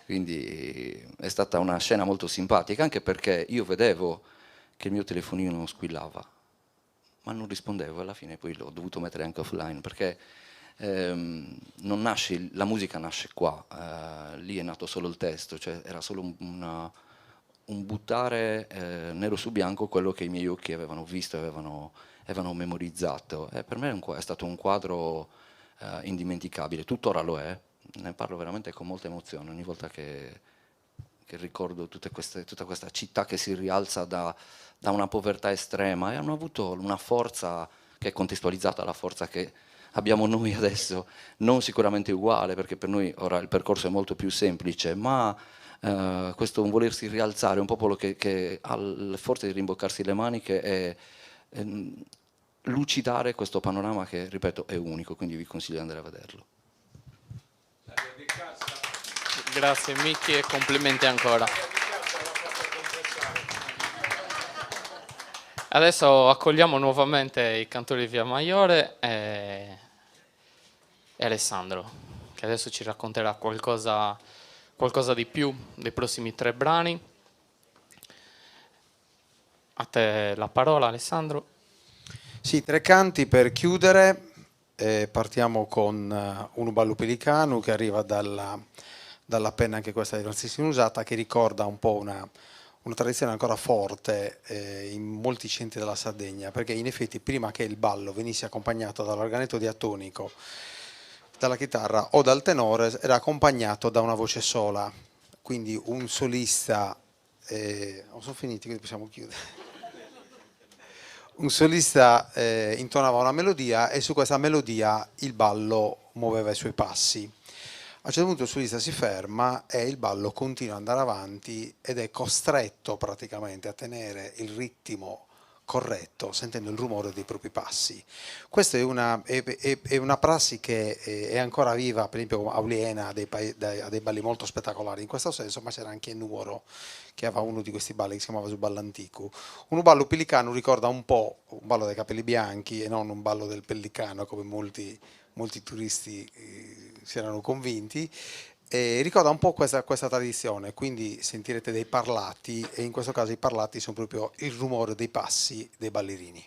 quindi è stata una scena molto simpatica, anche perché io vedevo che il mio telefonino squillava, ma non rispondevo, alla fine poi l'ho dovuto mettere anche offline, perché non nasce, la musica nasce qua, lì è nato solo il testo, cioè era solo un buttare nero su bianco quello che i miei occhi avevano visto, avevano memorizzato, e per me è stato un quadro indimenticabile, tuttora lo è, ne parlo veramente con molta emozione ogni volta che ricordo tutta questa città che si rialza da una povertà estrema, e hanno avuto una forza che è contestualizzata alla forza che abbiamo noi adesso, non sicuramente uguale, perché per noi ora il percorso è molto più semplice, ma questo volersi rialzare, un popolo che ha le forze di rimboccarsi le maniche e lucidare questo panorama che, ripeto, è unico, quindi vi consiglio di andare a vederlo.
Grazie Miki e complimenti ancora. Adesso accogliamo nuovamente i cantori di Via Maiore e Alessandro, che adesso ci racconterà qualcosa di più dei prossimi 3 brani. A te la parola, Alessandro.
Sì, 3 canti per chiudere. partiamo con un ballo pelicano che arriva dalla penna, anche questa di Francisco Usata, che ricorda un po' una tradizione ancora forte in molti centri della Sardegna, perché in effetti prima che il ballo venisse accompagnato dall'organetto diatonico, dalla chitarra o dal tenore, era accompagnato da una voce sola, quindi un solista, sono finiti, quindi possiamo chiudere. Un solista intonava una melodia e su questa melodia il ballo muoveva i suoi passi. A un certo punto il solista si ferma e il ballo continua ad andare avanti ed è costretto praticamente a tenere il ritmo corretto, sentendo il rumore dei propri passi. Questa è una prassi che è ancora viva, per esempio Auliena ha dei balli molto spettacolari in questo senso, ma c'era anche Nuoro che aveva uno di questi balli che si chiamava Sul Ballantico. Un ballo pelicano ricorda un po' un ballo dei capelli bianchi e non un ballo del pellicano come molti turisti si erano convinti. Ricorda un po' questa tradizione, quindi sentirete dei parlati e in questo caso i parlati sono proprio il rumore dei passi dei ballerini.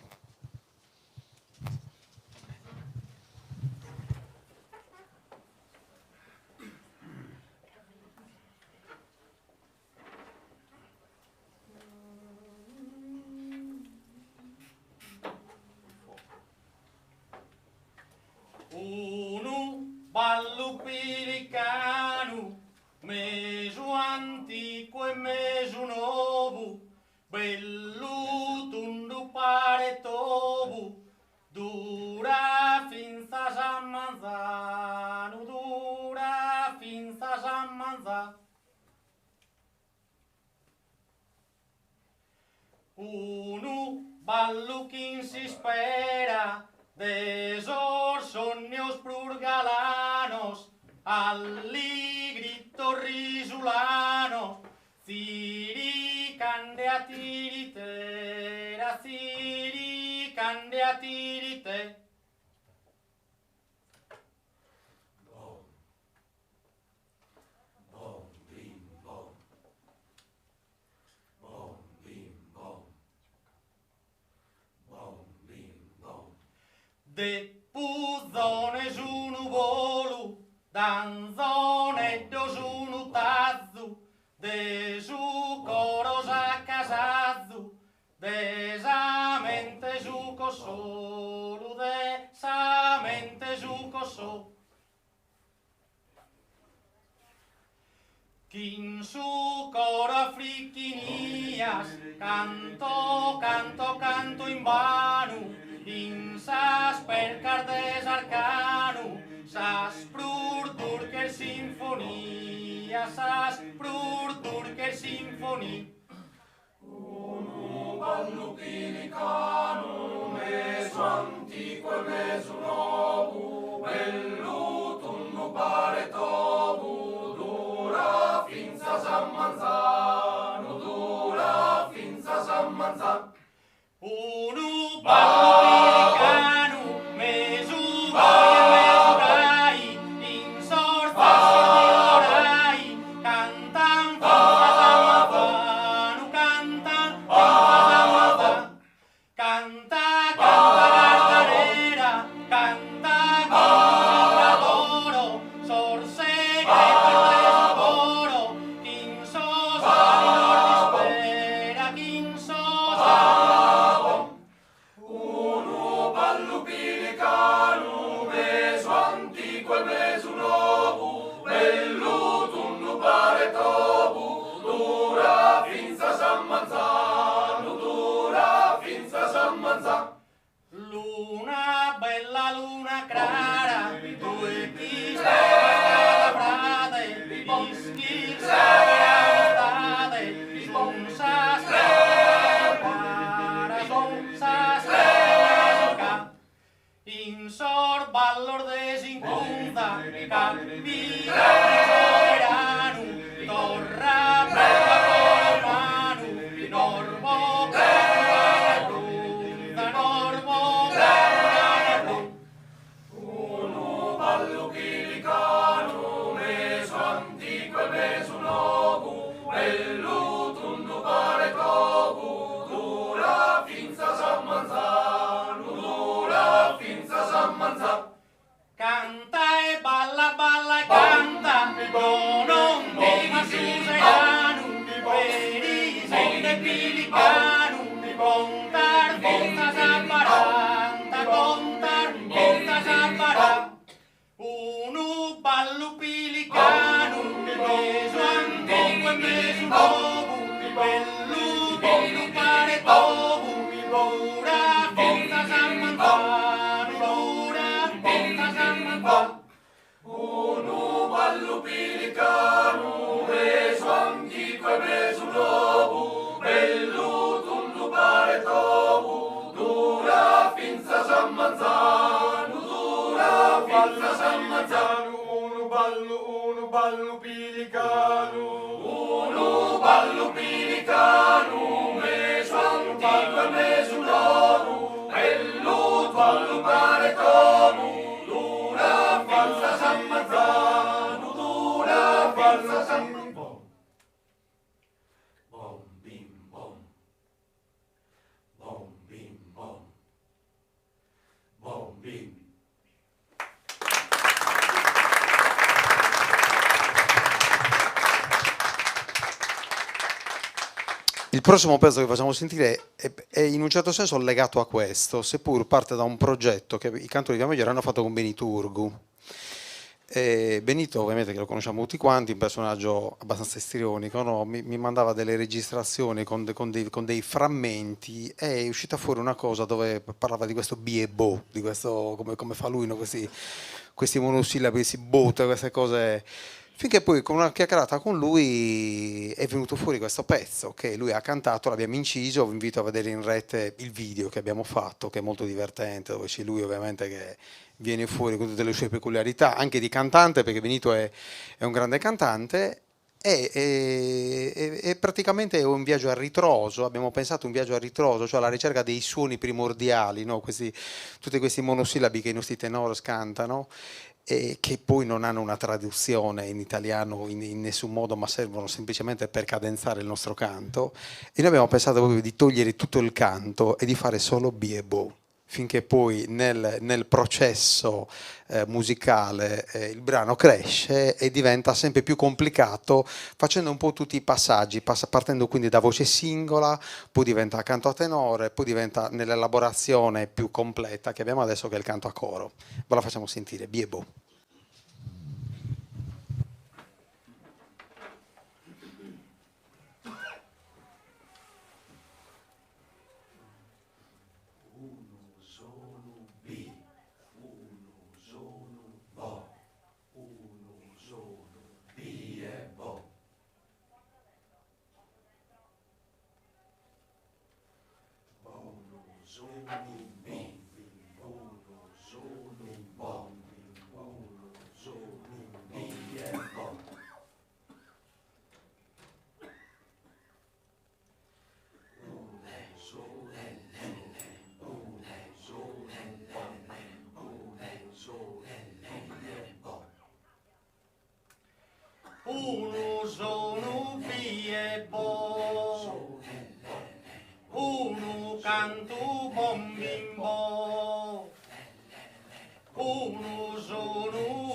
Ballo pelicano, meso antico e meso nuovo, bello tondo pare tovo, dura finza San Manzano, dura finza San Manzano. Uno ballo che si spera, desos sognos prurgalanos, alli grito risulano, ciri cande a tiritera, ciri cande a tirite. De puzzone su un volo, danzone su un tazzo, de su coros a casazzo, desamente su cosolo, desamente su cosolo. Quin su coro afriquinias, canto, canto, canto in vano, in sas percar desarcano, sas prur turker sinfonia, sas prur turker sinfonia.
Un ballo pelicano, meso antico e meso nuovo, bello tondo pare tovo, dura finza San Manzano, dura finza San Manzano.
Un ballo pelicano, meso vai e meso rai, in sorza sordi cantan finza San Manzano, cantan finza San Manzano, canta, canta gargarera, canta musica d'oro, sor segreto del tesoro, in sosa di nord spera, in sosa.
Ballo pelicano, meso antico e meso nuovo, bello tondo pare tovo, dura finza San Manzano, dura finza San Manzano.
Luna bella, luna cara, due piste da frate, dischi amistade, son sastre, son sastre, in sor ballor desincunza, capire soberano, torra bella cormano, normo brunza, normo brunza.
Uno ballo pelicano, meso antico e meso nuovo, bello tondo pare tovo, dura finza San Manzano, dura finza San Manzano. ballo pilicano,
unu ballo pilicano, mesu antico e mesu novo, e l'ut ballo baretono, dura finza San Marzano, dura finza San Marzano. Bom, bim, bom. Bom, bim, bom. Bom, bim.
Il prossimo pezzo che facciamo sentire è in un certo senso legato a questo, seppur parte da un progetto che i Cantori di Maggiore hanno fatto con Benito Urgu. Benito, ovviamente, che lo conosciamo tutti quanti, un personaggio abbastanza istrionico, no? Mi mandava delle registrazioni con dei frammenti, e è uscita fuori una cosa dove parlava di questo bi e bo, di questo, come fa lui, no? Questi monosillabi, questi botte, queste cose. Finché poi con una chiacchierata con lui è venuto fuori questo pezzo che lui ha cantato, l'abbiamo inciso, vi invito a vedere in rete il video che abbiamo fatto, che è molto divertente, dove c'è lui ovviamente che viene fuori con tutte le sue peculiarità, anche di cantante, perché Benito è un grande cantante, e praticamente è un viaggio a ritroso, abbiamo pensato un viaggio a ritroso, cioè alla ricerca dei suoni primordiali, no? Tutti questi monosillabi che i nostri tenores cantano, e che poi non hanno una traduzione in italiano in nessun modo, ma servono semplicemente per cadenzare il nostro canto, e noi abbiamo pensato proprio di togliere tutto il canto e di fare solo bi e bo, finché poi nel processo musicale il brano cresce e diventa sempre più complicato, facendo un po' tutti i passaggi, partendo quindi da voce singola, poi diventa canto a tenore, poi diventa nell'elaborazione più completa che abbiamo adesso, che è il canto a coro. Ve la facciamo sentire, bi e bo.
uno sono bi e bo, uno canto bom bim bo, uno sono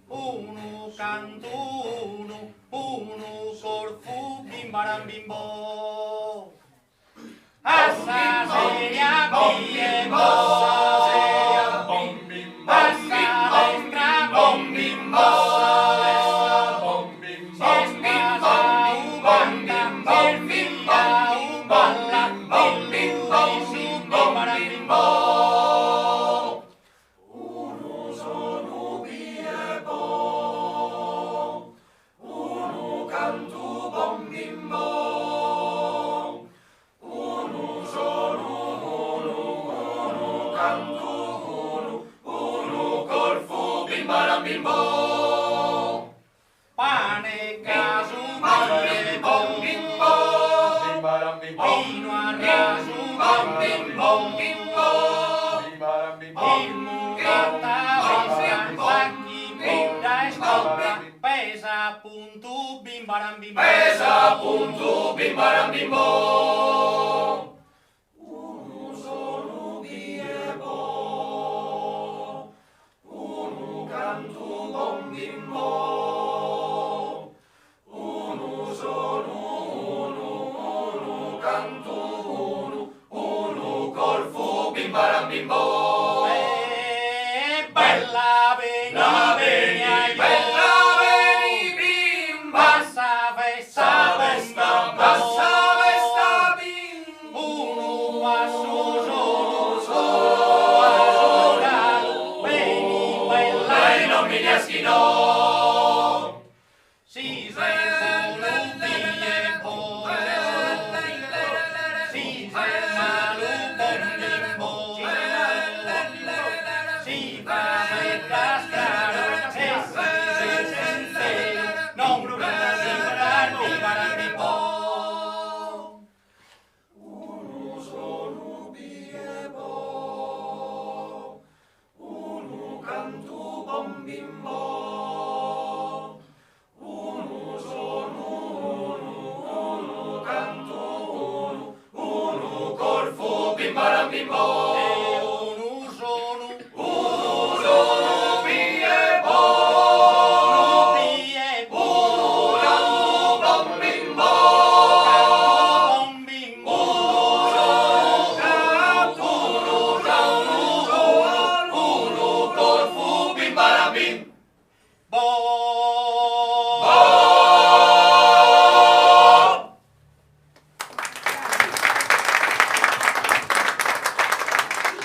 uno canto uno corfu bim baram bim bo. Assa seria bi e bo, assa destra bom bim bo. Pane casu bim bom bim bo, vino a rasu bom bim bom bim bo, il muratta vista sacchi brinda e scotta, pesa punto bim baram bim bo, pesa punto bim baram bim bo. Uno sono bi e bo, uno canto bom bim bo. Bimbo, bella veni, bella veni, bim, bassa festa, bim, uno passo solo, veni, bella, e non mi rieschi no, si solo bi e bo, si malo bimbo. Si fa metta strada, e si sente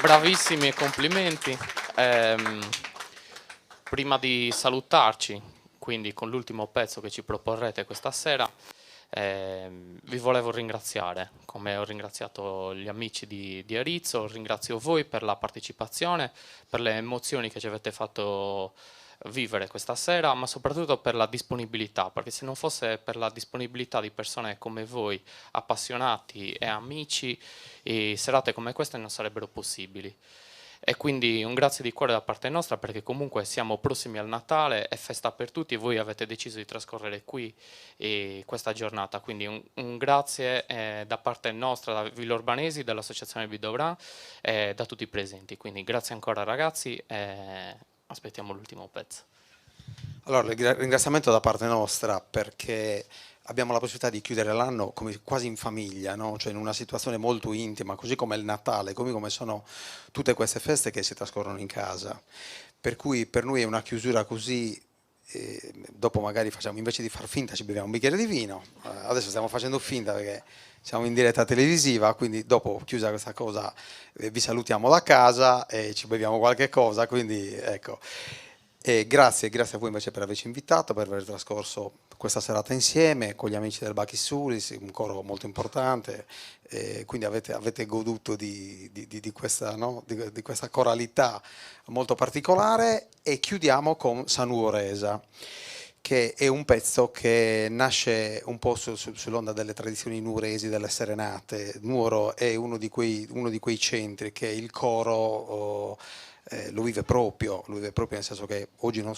Bravissimi e complimenti. Prima di salutarci, quindi con l'ultimo pezzo che ci proporrete questa sera, vi volevo ringraziare, come ho ringraziato gli amici di Arezzo, ringrazio voi per la partecipazione, per le emozioni che ci avete fatto vivere questa sera, ma soprattutto per la disponibilità, perché se non fosse per la disponibilità di persone come voi, appassionati e amici, e serate come queste non sarebbero possibili. E quindi un grazie di cuore da parte nostra, perché comunque siamo prossimi al Natale, è festa per tutti e voi avete deciso di trascorrere qui questa giornata. Quindi un grazie da parte nostra, da Villorbanesi, dall'Associazione Bidobran e da tutti i presenti. Quindi grazie ancora ragazzi e aspettiamo l'ultimo pezzo.
Allora, il ringraziamento da parte nostra perché abbiamo la possibilità di chiudere l'anno come quasi in famiglia, no? Cioè in una situazione molto intima, così come il Natale, come sono tutte queste feste che si trascorrono in casa. Per cui per noi è una chiusura così, dopo magari facciamo, invece di far finta ci beviamo un bicchiere di vino, adesso stiamo facendo finta perché siamo in diretta televisiva, quindi dopo chiusa questa cosa vi salutiamo da casa e ci beviamo qualche cosa, quindi ecco. E grazie a voi invece per averci invitato, per aver trascorso questa serata insieme con gli amici del Bacchisulis, un coro molto importante, quindi avete goduto di questa, no? di questa coralità molto particolare e chiudiamo con Sanuoresa, che è un pezzo che nasce un po' sull'onda delle tradizioni nuoresi, delle serenate. Nuoro è uno di quei centri che il coro lo vive proprio nel senso che oggi non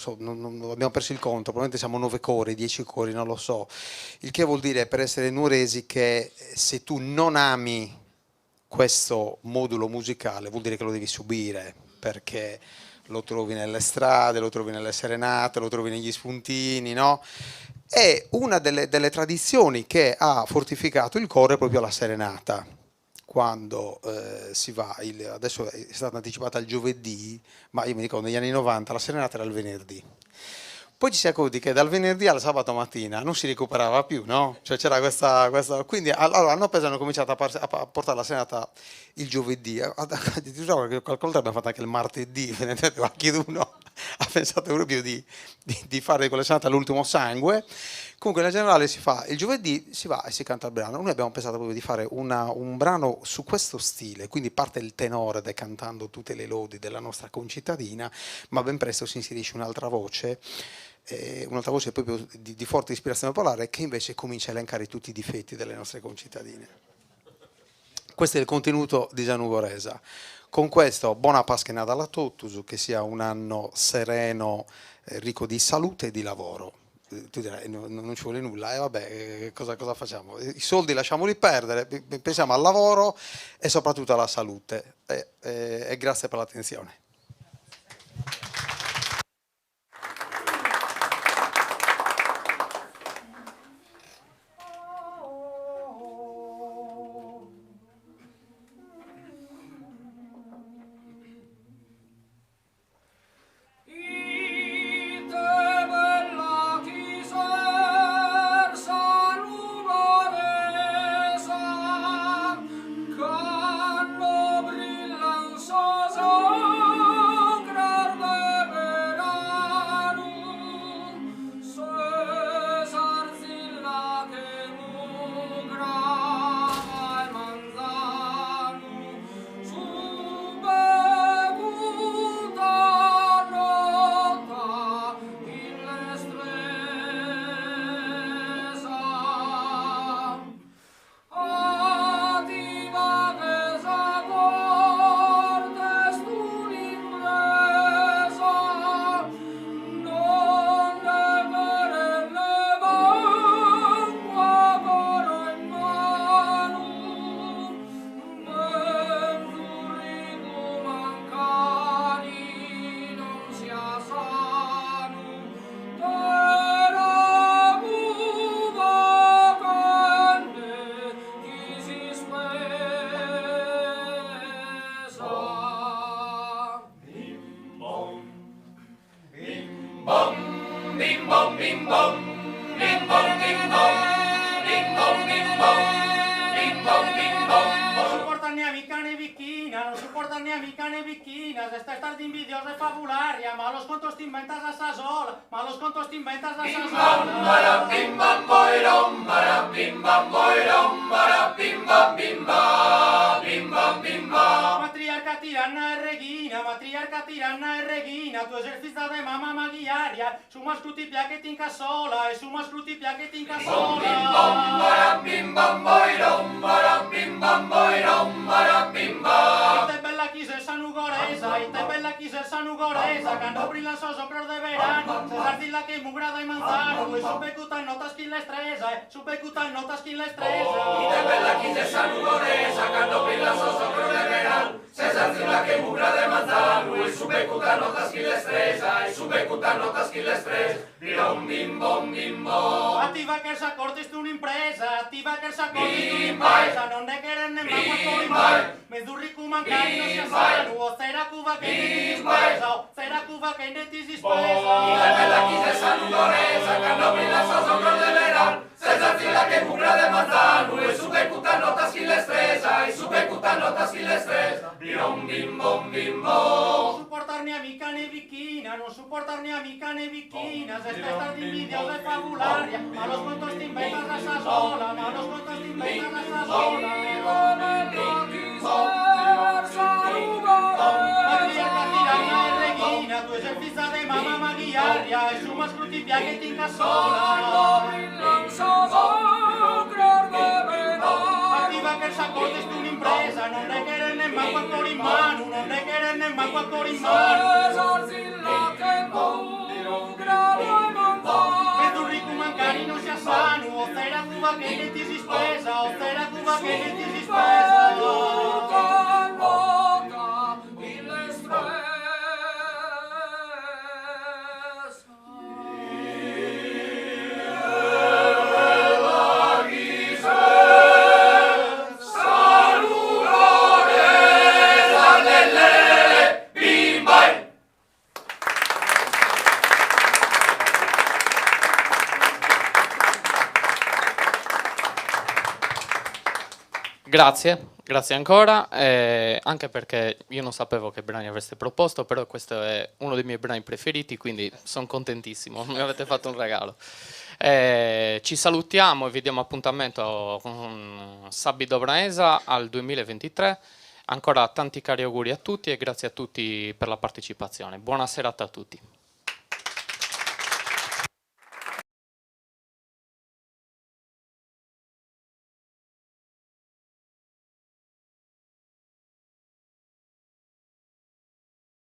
abbiamo perso il conto, probabilmente siamo 9 cori, 10 cori, non lo so, il che vuol dire per essere nuoresi che se tu non ami questo modulo musicale vuol dire che lo devi subire, perché lo trovi nelle strade, lo trovi nelle serenate, lo trovi negli spuntini, no? E una delle tradizioni che ha fortificato il coro è proprio la serenata. Quando si va, adesso è stata anticipata il giovedì, ma io mi ricordo negli anni 90 la serenata era il venerdì. Poi ci si è accorti che dal venerdì al sabato mattina non si recuperava più, no? Cioè c'era questa. Quindi allora hanno preso e hanno cominciato a portare la serenata il giovedì. Addirittura qualche volta abbiamo fatto anche il martedì, qualcuno ha pensato proprio di fare con la serenata l'ultimo sangue. Comunque in generale si fa il giovedì, si va e si canta il brano. Noi abbiamo pensato proprio di fare un brano su questo stile, quindi parte il tenore cantando tutte le lodi della nostra concittadina, ma ben presto si inserisce un'altra voce proprio di forte ispirazione popolare che invece comincia a elencare tutti i difetti delle nostre concittadine. Questo è il contenuto di Sanuoresa. Con questo, buona Pascha e Nadal a tutti, che sia un anno sereno, ricco di salute e di lavoro. Tu dirai, non ci vuole nulla, vabbè, cosa facciamo? I soldi lasciamoli perdere, pensiamo al lavoro e soprattutto alla salute. E grazie per l'attenzione.
Canno brillan soso bim bom, bim bom, bim bom, bim bom, bim bom, bim bom, bim bom, bim bom.
Non supporta né amica né vicchina, non supporta né amica né vicchina, se stai stando invidiosa e fabularia, ma los contos ti inventas a sa sola, ma los contos ti inventas a sa sola.
Bim bam boirom, bara bim bam boirom, bara bim bam bim ba, bim bam bim ba.
Matriarca tiranna e reghina, tu esercita de mamma maghiaria, su mascruti piachetti in cassola, e su mascruti piachetti in cassola.
Bim bam, bara bim bam boirom, bara bim bam boirom, bara bim ba.
Ite bella chi se sanugoresa, ite bella chi se sanugoresa, cando brillan sos ocros de verano, se sardilla che mugrada e manzano, e su becuta notas chi l'estresa, e su becuta notas chi l'estresa.
Ite bella chi se sanugoresa, cando brilla sos ocros de verano, se sardilla che mugra de manzano, e su becuta notas chi l'estresa, e su becuta notas chi l'estresa. Birom bim bom bim bom.
Attiva che sa cortis tu un'impresa, attiva che sa cortis tu un'impresa, non ne che ne manco ancora in mai, mezzurri cu mancari non si assano, o sera cuva che ne ti si spesa, o sera cuva che ne ti si spesa.
Ite bella chi se sanugoresa, cando brilla sos ocros de verano, se sardilla che mugra de manzano, e su becuta notas chi l'estresa, e su becuta notas chi l'estresa. Birom bim bom bim bom.
Non supportar né amica né vicchina, non supportar né amica né vicchina, se stai stando invidiosa e fabularia, ma los cuentos ti inventas a sa sola, ma los cuentos ti inventas a sa sola. Matriarca tiranna e reghina, tu esercita de mamma maghiaria, e su mascruti piachetti in cassola. Attiva che sa cortes tu un'impresa, non ne che ne manco ancora in mano, non ne che ne manco ancora in mano. Vedo ricco mancari non si assano, o sera cuva che ne ti si spesa, o sera cuva che ne ti si spesa.
Grazie ancora, anche perché io non sapevo che brani avreste proposto, però questo è uno dei miei brani preferiti, quindi sono contentissimo, mi avete fatto un regalo. Ci salutiamo e vi diamo appuntamento con Sabbi Dobraesa al 2023. Ancora tanti cari auguri a tutti e grazie a tutti per la partecipazione. Buona serata a tutti.